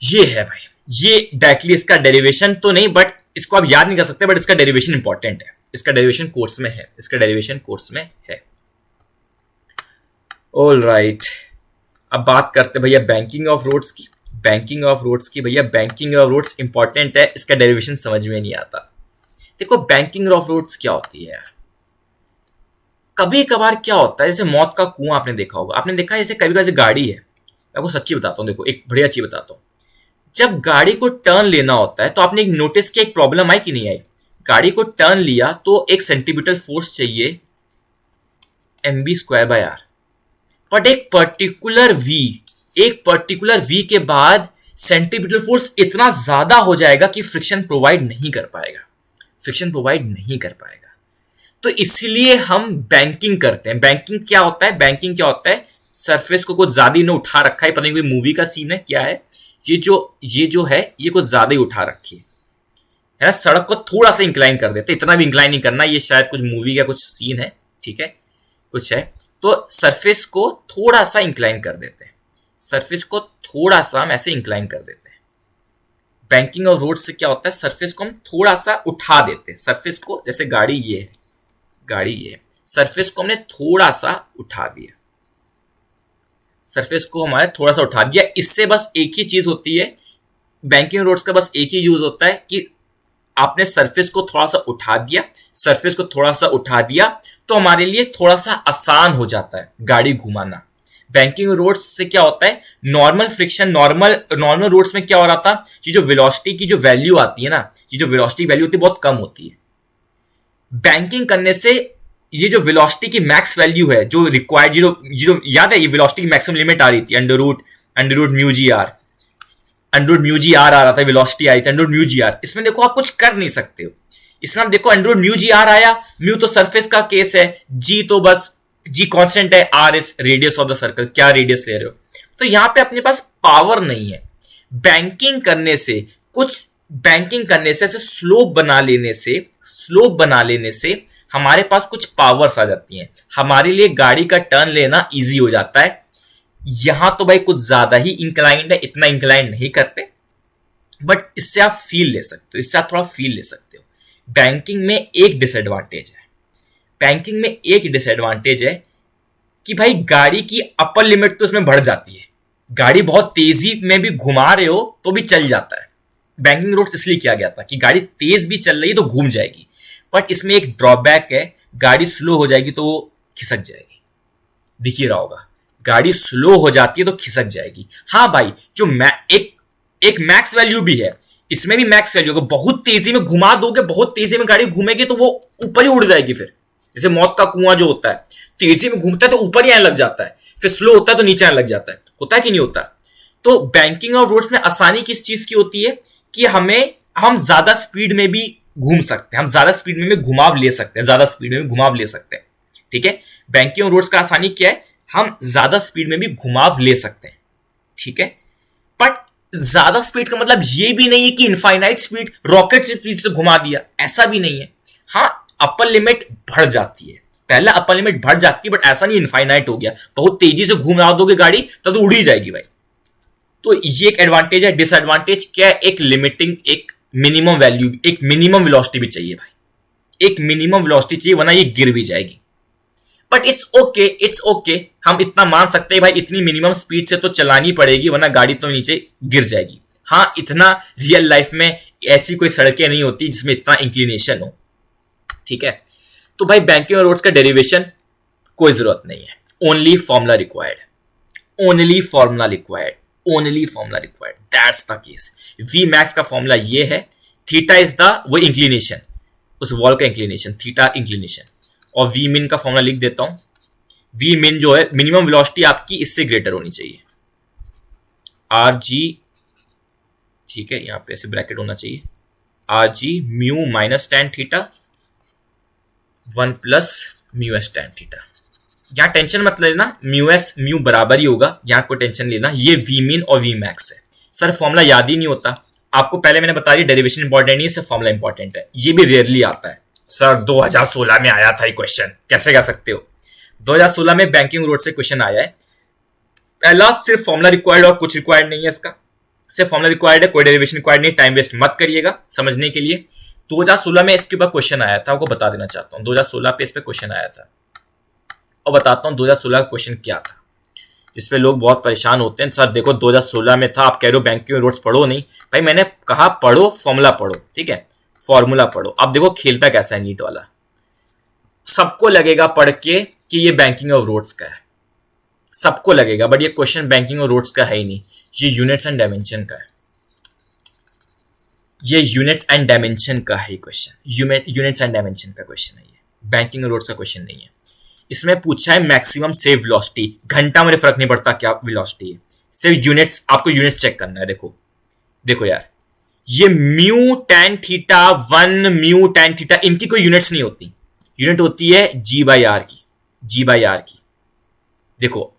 A: ये है भाई, ये डायरेक्टली इसका derivation तो नहीं, but इसको आप याद नहीं कर सकते, बट इसका डेरिवेशन इंपॉर्टेंट है, इसका डेरिवेशन कोर्स में है, ऑल राइट। अब बात करते भैया बैंकिंग ऑफ रोड्स की। भैया बैंकिंग ऑफ रोड्स इंपॉर्टेंट है, इसका डेरिवेशन समझ में नहीं आता। देखो बैंकिंग ऑफ रोड्स क्या होती है यार, कभी कभार क्या होता है, जैसे मौत का कुआं आपने देखा होगा, जैसे कभी कभी गाड़ी है, मैं आपको सच्ची बताता हूँ, देखो एक बढ़िया चीज बताता हूँ, जब गाड़ी को टर्न लेना होता है तो आपने एक नोटिस किया, एक प्रॉब्लम आई कि नहीं आई? गाड़ी को टर्न लिया तो एक सेंट्रीपिटल फोर्स चाहिए mv²/r, बट एक पर्टिकुलर v के बाद सेंट्रीपिटल फोर्स इतना ज्यादा हो जाएगा कि फ्रिक्शन प्रोवाइड नहीं कर पाएगा, फ्रिक्शन प्रोवाइड नहीं कर पाएगा। तो इसलिए हम बैंकिंग करते हैं। बैंकिंग क्या होता है? बैंकिंग क्या होता है? सरफेस को कुछ ज्यादा ही उठा रखा है, पता नहीं कोई मूवी का सीन है क्या है, ये जो है ये कुछ ज्यादा ही उठा रखी है ना, सड़क को थोड़ा सा इंक्लाइन कर देते, इतना भी इंक्लाइन नहीं करना, ये शायद कुछ मूवी का कुछ सीन है, ठीक है, कुछ है, तो सरफेस को थोड़ा सा इंक्लाइन कर देते हैं, सरफेस को थोड़ा सा हम ऐसे इंक्लाइन कर देते हैं। बैंकिंग ऑफ रोड से क्या होता है? सरफेस को हम थोड़ा सा उठा देते हैं, सरफेस को, जैसे गाड़ी ये है, गाड़ी ये, सरफेस को हमने थोड़ा सा उठा दिया, सरफेस को हमारे थोड़ा सा उठा दिया। इससे बस एक ही चीज होती है, बैंकिंग रोड्स का बस एक ही यूज होता है कि आपने सरफेस को थोड़ा सा उठा दिया, सरफेस को थोड़ा सा उठा दिया तो हमारे लिए थोड़ा सा आसान हो जाता है गाड़ी घुमाना। बैंकिंग रोड्स से क्या होता है? नॉर्मल फ्रिक्शन, नॉर्मल रोड्स में क्या हो रहा था, ये जो वेलोसिटी की जो वैल्यू आती है ना, ये जो वेलोसिटी वैल्यू होती है बहुत कम होती है। बैंकिंग करने से ये जो वेलोसिटी की मैक्स वैल्यू है जो रिक्वायर्ड, जो याद है ये वेलोसिटी की मैक्सिमम लिमिट आ रही थी under root mu g r, आ रहा था, वेलोसिटी आई थी अंडर म्यू जी आर। इसमें देखो आप कुछ कर नहीं सकते हो, इसमें आप देखो अंडर म्यू जी आर आया, म्यू तो सरफेस का केस है, जी तो बस जी कांस्टेंट है, r is radius of the circle, क्या रेडियस ले रहे हो, तो यहां पे अपने पास पावर नहीं है। बैंकिंग करने से ऐसे स्लोप बना लेने से हमारे पास कुछ पावर्स आ जाती हैं, हमारे लिए गाड़ी का टर्न लेना इजी हो जाता है। यहां तो भाई कुछ ज्यादा ही इंक्लाइंड है, इतना इंक्लाइंड नहीं करते, बट इससे आप फील ले सकते हो, इससे आप थोड़ा फील ले सकते हो। बैंकिंग में एक डिसएडवांटेज है कि भाई गाड़ी की अपर लिमिट तो इसमें बढ़ जाती है, गाड़ी बहुत तेजी में भी घुमा रहे हो तो भी चल जाता है। बैंकिंग रोड इसलिए किया गया था कि गाड़ी तेज भी चल रही है तो घूम जाएगी, बट इसमें एक ड्रॉबैक है, गाड़ी स्लो हो जाएगी तो वो खिसक जाएगी, दिख ही रहा होगा, गाड़ी स्लो हो जाती है तो खिसक जाएगी। हाँ भाई, जो एक मैक्स वैल्यू भी है, इसमें भी मैक्स वैल्यू, अगर बहुत तेजी में घुमा दोगे, बहुत तेजी में गाड़ी घूमेगी तो वो ऊपर ही उड़ जाएगी। फिर जैसे मौत का कुआं जो होता है, तेजी में घूमता है तो ऊपर ही आने लग जाता है, फिर स्लो होता है तो नीचे आने लग जाता है, होता है कि नहीं होता? तो बैंकिंग ऑफ रोड्स में आसानी किस चीज की होती है कि हम ज्यादा स्पीड में भी घूम सकते हैं, हम ज्यादा स्पीड में भी घुमाव ले सकते हैं, ठीक है। बैंकिंग ऑफ रोड्स का आसानी क्या है? हम ज्यादा स्पीड में भी घुमाव ले सकते हैं, ठीक है। बट ज्यादा स्पीड का मतलब ये भी नहीं है कि इनफाइनाइट स्पीड, रॉकेट स्पीड से घुमा दिया, ऐसा भी नहीं है। हाँ, अपर लिमिट बढ़ जाती है, पहला अपर लिमिट बढ़ जाती है, बट ऐसा नहीं इनफाइनाइट हो गया, बहुत तेजी से घुमा दोगे गाड़ी तब तो उड़ ही जाएगी भाई। तो ये एक एडवांटेज है। डिसएडवांटेज क्या है? एक लिमिटिंग, एक मिनिमम वैल्यू, एक मिनिमम वेलोसिटी भी चाहिए भाई, एक मिनिमम वेलोसिटी चाहिए, वरना ये गिर भी जाएगी। बट इट्स ओके, हम इतना मान सकते हैं भाई, इतनी मिनिमम स्पीड से तो चलानी पड़ेगी, वरना गाड़ी तो नीचे गिर जाएगी। हाँ, इतना रियल लाइफ में ऐसी कोई सड़कें नहीं होती जिसमें इतना इंक्लिनेशन हो, ठीक है। तो भाई बैंकिंग रोड्स का डेरिवेशन कोई जरूरत नहीं है, only formula required, that's the case. V max का फॉर्मूला ये है, थीटा इज द वो इंक्लिनेशन, उस वॉल का इंक्लिनेशन, थीटा इंक्लिनेशन, और वी मिन का फॉर्मूला लिख देता हूं। वी मिन जो है मिनिमम वेलोसिटी आपकी इससे ग्रेटर होनी चाहिए, आर जी, ठीक है, यहां पे ऐसे ब्रैकेट होना चाहिए, R G mu minus tan theta 1 plus mu S tan theta. यहां टेंशन मत लेना, म्यू एस म्यू बराबर ही होगा, यहां कोई टेंशन लेना, ये वी मिन और वी मैक्स है। सर फॉर्मूला याद ही नहीं होता आपको, पहले मैंने बता दिया डेरिवेशन इंपॉर्टेंट नहीं है, सिर्फ फॉर्मूला इंपॉर्टेंट है। ये भी रेयरली आता है, सर 2016 में आया था ये क्वेश्चन, कैसे कह सकते हो? 2016 में बैंकिंग रोड से क्वेश्चन आया है, पहला सिर्फ फॉर्मूला रिक्वायर्ड और कुछ रिक्वायर्ड नहीं है, इसका सिर्फ फॉर्मूला रिक्वायर्ड है, कोई डेरिवेशन रिक्वायर्ड नहीं। टाइम वेस्ट मत करिएगा समझने के लिए। 2016 में इसके ऊपर क्वेश्चन आया था, आपको बता देना चाहता हूं, 2016 पे इस पे क्वेश्चन आया था, और बताता हूं 2016 का क्वेश्चन क्या था, जिसपे लोग बहुत परेशान होते हैं। सर देखो 2016 में था, आप कह रहे हो बैंकिंग रोड्स पढ़ो नहीं, भाई मैंने कहा पढ़ो, फॉर्मूला पढ़ो, ठीक है, फॉर्मूला पढ़ो। अब देखो खेलता कैसा है नीट वाला, सबको लगेगा पढ़ के कि ये बैंकिंग ऑफ रोड्स का है, सबको लगेगा, बट ये क्वेश्चन बैंकिंग ऑफ रोड्स का है ही नहीं, ये यूनिट्स एंड डायमेंशन का है, ये यूनिट्स एंड डायमेंशन का है क्वेश्चन, यूनिट्स एंड डायमेंशन का क्वेश्चन है ये, बैंकिंग ऑफ रोड्स का क्वेश्चन नहीं है। इसमें पूछा है मैक्सिमम सेव वेलोसिटी, घंटा मुझे फर्क नहीं पड़ता क्या वेलोसिटी है, सिर्फ यूनिट्स, आपको यूनिट्स चेक करना है। देखो यार, ये mu tan theta 1 mu tan theta, इनकी कोई यूनिट्स नहीं होती, यूनिट होती है जी बाई आर की, जी बाई आर की। देखो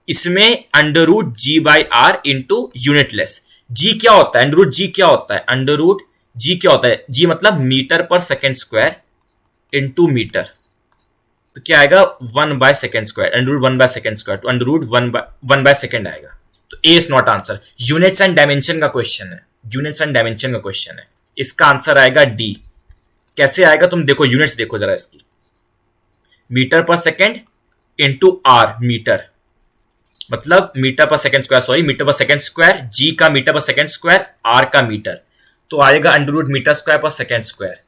A: इसमें under root G by R into unitless. G क्या होता है, अंडर रूट जी क्या होता है, अंडर रूट जी क्या होता है, जी मतलब मीटर पर सेकेंड स्क्वायर इंटू मीटर, तो क्या आएगा 1 by second square, under root 1 by second square, तो अंडर रूट 1 बाय सेकेंड आएगा। तो A is not answer. Units and dimension का क्वेश्चन है, यूनिट्स एंड डायमेंशन का क्वेश्चन है, इसका आंसर आएगा डी। कैसे आएगा तुम देखो, यूनिट्स देखो जरा इसकी, मीटर पर सेकेंड इंटू आर, मीटर मतलब मीटर पर सेकेंड स्क्वायर, सॉरी मीटर पर सेकेंड स्क्वायर, जी का मीटर पर सेकेंड स्क्वायर, आर का मीटर, तो आएगा अंडर रूट मीटर स्क्वायर पर सेकेंड स्क्वायर,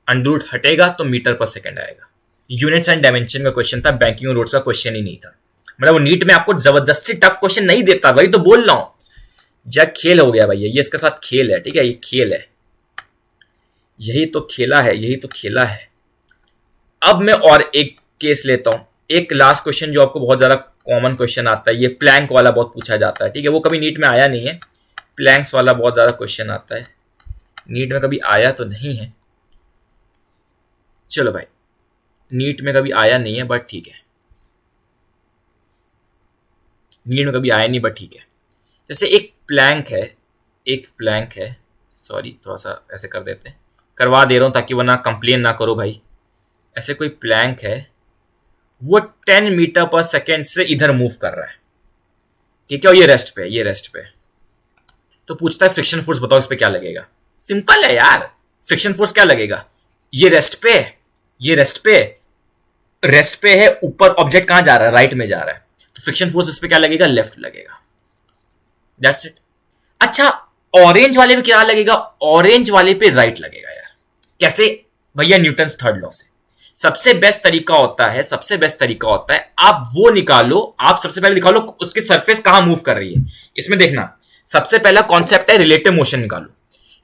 A: अंडर रूट हटेगा तो मीटर पर सेकेंड आएगा। यूनिट्स एंड डायमेंशन का क्वेश्चन था, बैंकिंग और रोड्स का क्वेश्चन ही नहीं था। मतलब वो नीट में आपको जबरदस्ती टफ क्वेश्चन नहीं देता, वही तो बोल रहा हूं, जब खेल हो गया भैया, ये इसके साथ खेल है, ठीक है, ये खेल है, यही तो खेला है, यही तो खेला है। अब मैं और एक केस लेता हूं, एक लास्ट क्वेश्चन जो आपको बहुत ज्यादा कॉमन क्वेश्चन आता है, ये प्लैंक वाला बहुत पूछा जाता है, ठीक है, वो कभी नीट में आया नहीं है, प्लैंक्स वाला बहुत ज्यादा क्वेश्चन आता है, नीट में कभी आया तो नहीं है, चलो भाई नीट में कभी आया नहीं है बट ठीक है, नीट में कभी आया नहीं बट ठीक है। जैसे एक प्लैंक है, एक प्लैंक है, सॉरी थोड़ा सा ऐसे कर देते हैं, करवा दे रहा हूं ताकि वरना कंप्लेन ना करो भाई। ऐसे कोई प्लैंक है, वो 10 मीटर पर सेकेंड से इधर मूव कर रहा है, ठीक है, और ये रेस्ट पे है, ये रेस्ट पे है। तो पूछता है फ्रिक्शन फोर्स बताओ इस पे क्या लगेगा। सिंपल है यार, फ्रिक्शन फोर्स क्या लगेगा, ये रेस्ट पे है, ये रेस्ट पे है, रेस्ट पे है, ऊपर ऑब्जेक्ट कहां जा रहा है, राइट में जा रहा है, तो फ्रिक्शन फोर्स इस पे क्या लगेगा, लेफ्ट लगेगा, दैट्स इट। अच्छा ऑरेंज वाले पे क्या लगेगा, ऑरेंज वाले पे राइट लगेगा यार, कैसे भैया, न्यूटन्स थर्ड लॉ से। सबसे बेस्ट तरीका होता है, सबसे बेस्ट तरीका होता है, आप वो निकालो, आप सबसे पहले निकालो उसकी सरफेस कहां मूव कर रही है। इसमें देखना सबसे पहला कॉन्सेप्ट है रिलेटिव मोशन निकालो।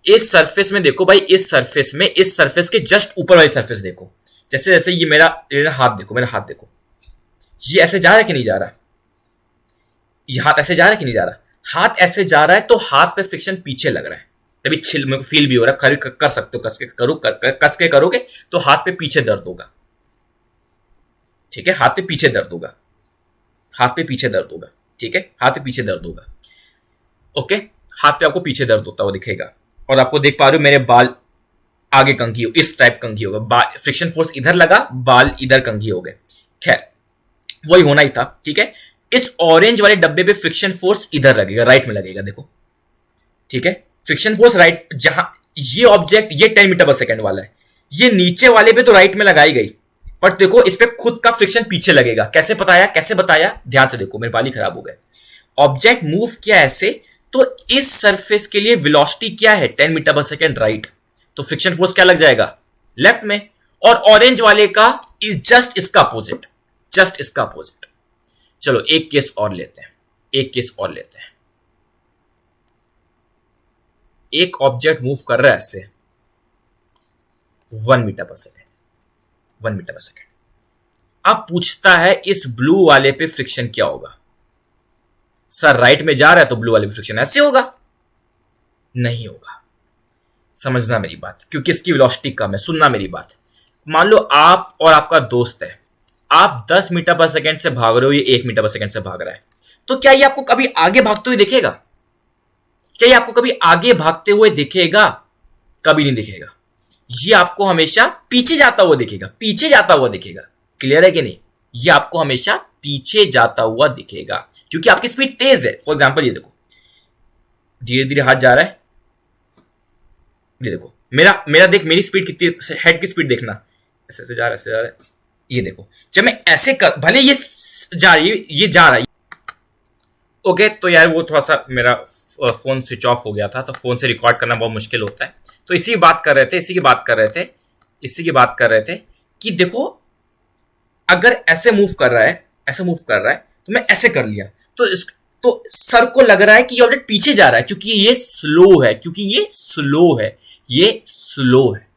A: इस सरफेस में देखो भाई, इस सरफेस में, इस सरफेस के जस्ट ऊपर वाली सरफेस देखो, जैसे जैसे ये मेरा हाथ देखो, मेरा हाथ देखो, ये ऐसे जा रहा है कि नहीं जा रहा, ये हाथ ऐसे जा रहा है कि नहीं जा रहा, हाथ ऐसे जा रहा है तो हाथ पे फ्रिक्शन पीछे लग रहा है, तभी छिल मेरे को फील भी हो रहा है, कर सकते हो, कस के करो, कस के करोगे तो हाथ पे पीछे दर्द होगा, ठीक है, हाथ पे पीछे दर्द होगा, हाथ पे पीछे दर्द होगा, ठीक है, हाथ पे पीछे दर्द होगा, ओके, हाथ पे आपको पीछे दर्द होता हुआ दिखेगा, और आपको देख पा रहे हो मेरे बाल आगे कंघी हो, इस टाइप कंघी होगा, फ्रिक्शन फोर्स इधर लगा, बाल इधर कंघी हो गए, खैर वही होना ही था, ठीक है। इस ऑरेंज वाले डब्बे पे फ्रिक्शन फोर्स इधर लगेगा, राइट में लगेगा, देखो, ठीक है, फ्रिक्शन फोर्स राइट, जहां ये ऑब्जेक्ट ये 10 मीटर पर सेकेंड वाला है, ये नीचे वाले पे तो राइट में लगाई गई, बट देखो इस पे खुद का फ्रिक्शन पीछे लगेगा, कैसे बताया, कैसे बताया, ध्यान से देखो, मेरे बाल ही खराब हो गए। ऑब्जेक्ट मूव किया ऐसे, तो इस सरफेस के लिए वेलोसिटी क्या है, 10 मीटर पर सेकेंड राइट, तो फ्रिक्शन फोर्स क्या लग जाएगा, लेफ्ट में, और ऑरेंज वाले का इज जस्ट इसका अपोजिट, जस्ट इसका अपोजिट। चलो एक केस और लेते हैं, एक केस और लेते हैं, एक ऑब्जेक्ट मूव कर रहा है ऐसे 1 मीटर पर सेकेंड, 1 मीटर पर सेकेंड, अब पूछता है इस ब्लू वाले पे फ्रिक्शन क्या होगा। सर राइट में जा रहा है तो ब्लू वाले पे फ्रिक्शन ऐसे होगा, नहीं होगा, समझना मेरी बात, क्योंकि इसकी वेलोसिटी कम है, सुनना मेरी बात। मान लो आप और आपका दोस्त है, आप 10 मीटर पर सेकेंड से भाग रहे हो, ये 1 मीटर पर सेकेंड से भाग रहा है, तो क्या ये आपको कभी आगे भागते हुए दिखेगा, क्या ये आपको कभी आगे भागते हुए दिखेगा, कभी नहीं दिखेगा, ये आपको हमेशा पीछे जाता हुआ दिखेगा, पीछे जाता हुआ दिखेगा, क्लियर है कि नहीं, ये आपको हमेशा पीछे जाता हुआ दिखेगा, क्योंकि आपकी स्पीड तेज है। फॉर एग्जांपल ये देखो, धीरे धीरे हाथ जा रहा है, ये देखो मेरा मेरा देख, मेरी स्पीड कितनी, हेड की स्पीड देखना, ऐसे ऐसे जा रहा है, ऐसे जा रहा है, ये देखो, जब मैं ऐसे कर, भले ये जा रही है, ये जा रहा है, ओके, तो यार वो थोड़ा सा मेरा फोन स्विच ऑफ हो गया था, तो फोन से रिकॉर्ड करना बहुत मुश्किल होता है, तो इसी बात कर रहे थे, इसी की बात कर रहे थे, इसी की बात कर रहे थे कि देखो अगर ऐसे मूव कर रहा है, ऐसे मूव कर रहा है, तो मैं ऐसे कर लिया, तो सर को लग रहा है कि ये ऑब्जेक्ट पीछे जा रहा है, क्योंकि ये स्लो है, क्योंकि ये स्लो है, ये स्लो है,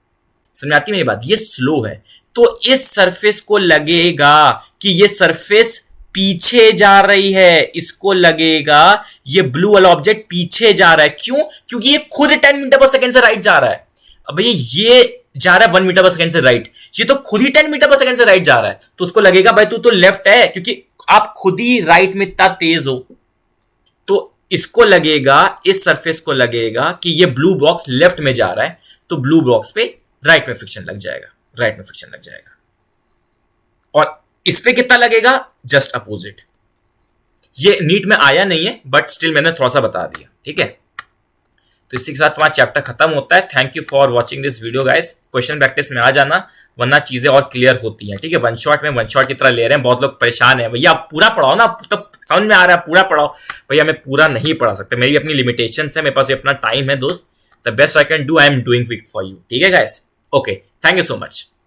A: समझ आती है मेरी बात, ये स्लो है, तो इस सरफेस को लगेगा कि ये सरफेस पीछे जा रही है, इसको लगेगा ये ब्लू वाला ऑब्जेक्ट पीछे जा रहा है। क्यों? क्योंकि ये खुद 10 मीटर पर सेकंड से राइट जा रहा है। अब भैया ये जा रहा है 1 मीटर पर सेकंड से राइट, ये तो खुद ही 10 मीटर पर सेकंड से राइट जा रहा है, तो उसको लगेगा भाई तू तो लेफ्ट है, क्योंकि आप खुद ही राइट में इतना तेज हो। तो इसको लगेगा, इस सरफेस को लगेगा कि ये ब्लू बॉक्स लेफ्ट में जा रहा है, तो ब्लू बॉक्स पे राइट में फ्रिक्शन लग जाएगा, राइट में फ्रिक्शन लग जाएगा। और इस पे कितना लगेगा? Just opposite. ये नीट में आया नहीं है, बट स्टिल मैंने थोड़ा सा बता दिया, ठीक है। तो इसी के साथ तुम्हारा चैप्टर खत्म होता है। Thank you for watching this video guys. Question practice में आ जाना, वरना चीजें और क्लियर होती हैं, ठीक है। वन शॉट में वन शॉट की तरह ले रहे हैं, बहुत लोग परेशान है, भैया आप पूरा पढ़ाओ ना, तो समझ में आ रहा है पूरा पढ़ाओ। भैया मैं पूरा नहीं पढ़ा सकता, मेरी अपनी लिमिटेशन है, मेरे पास अपना टाइम है दोस्त। The best I can do, I am doing it for you, ठीक है guys. Okay, thank you so much.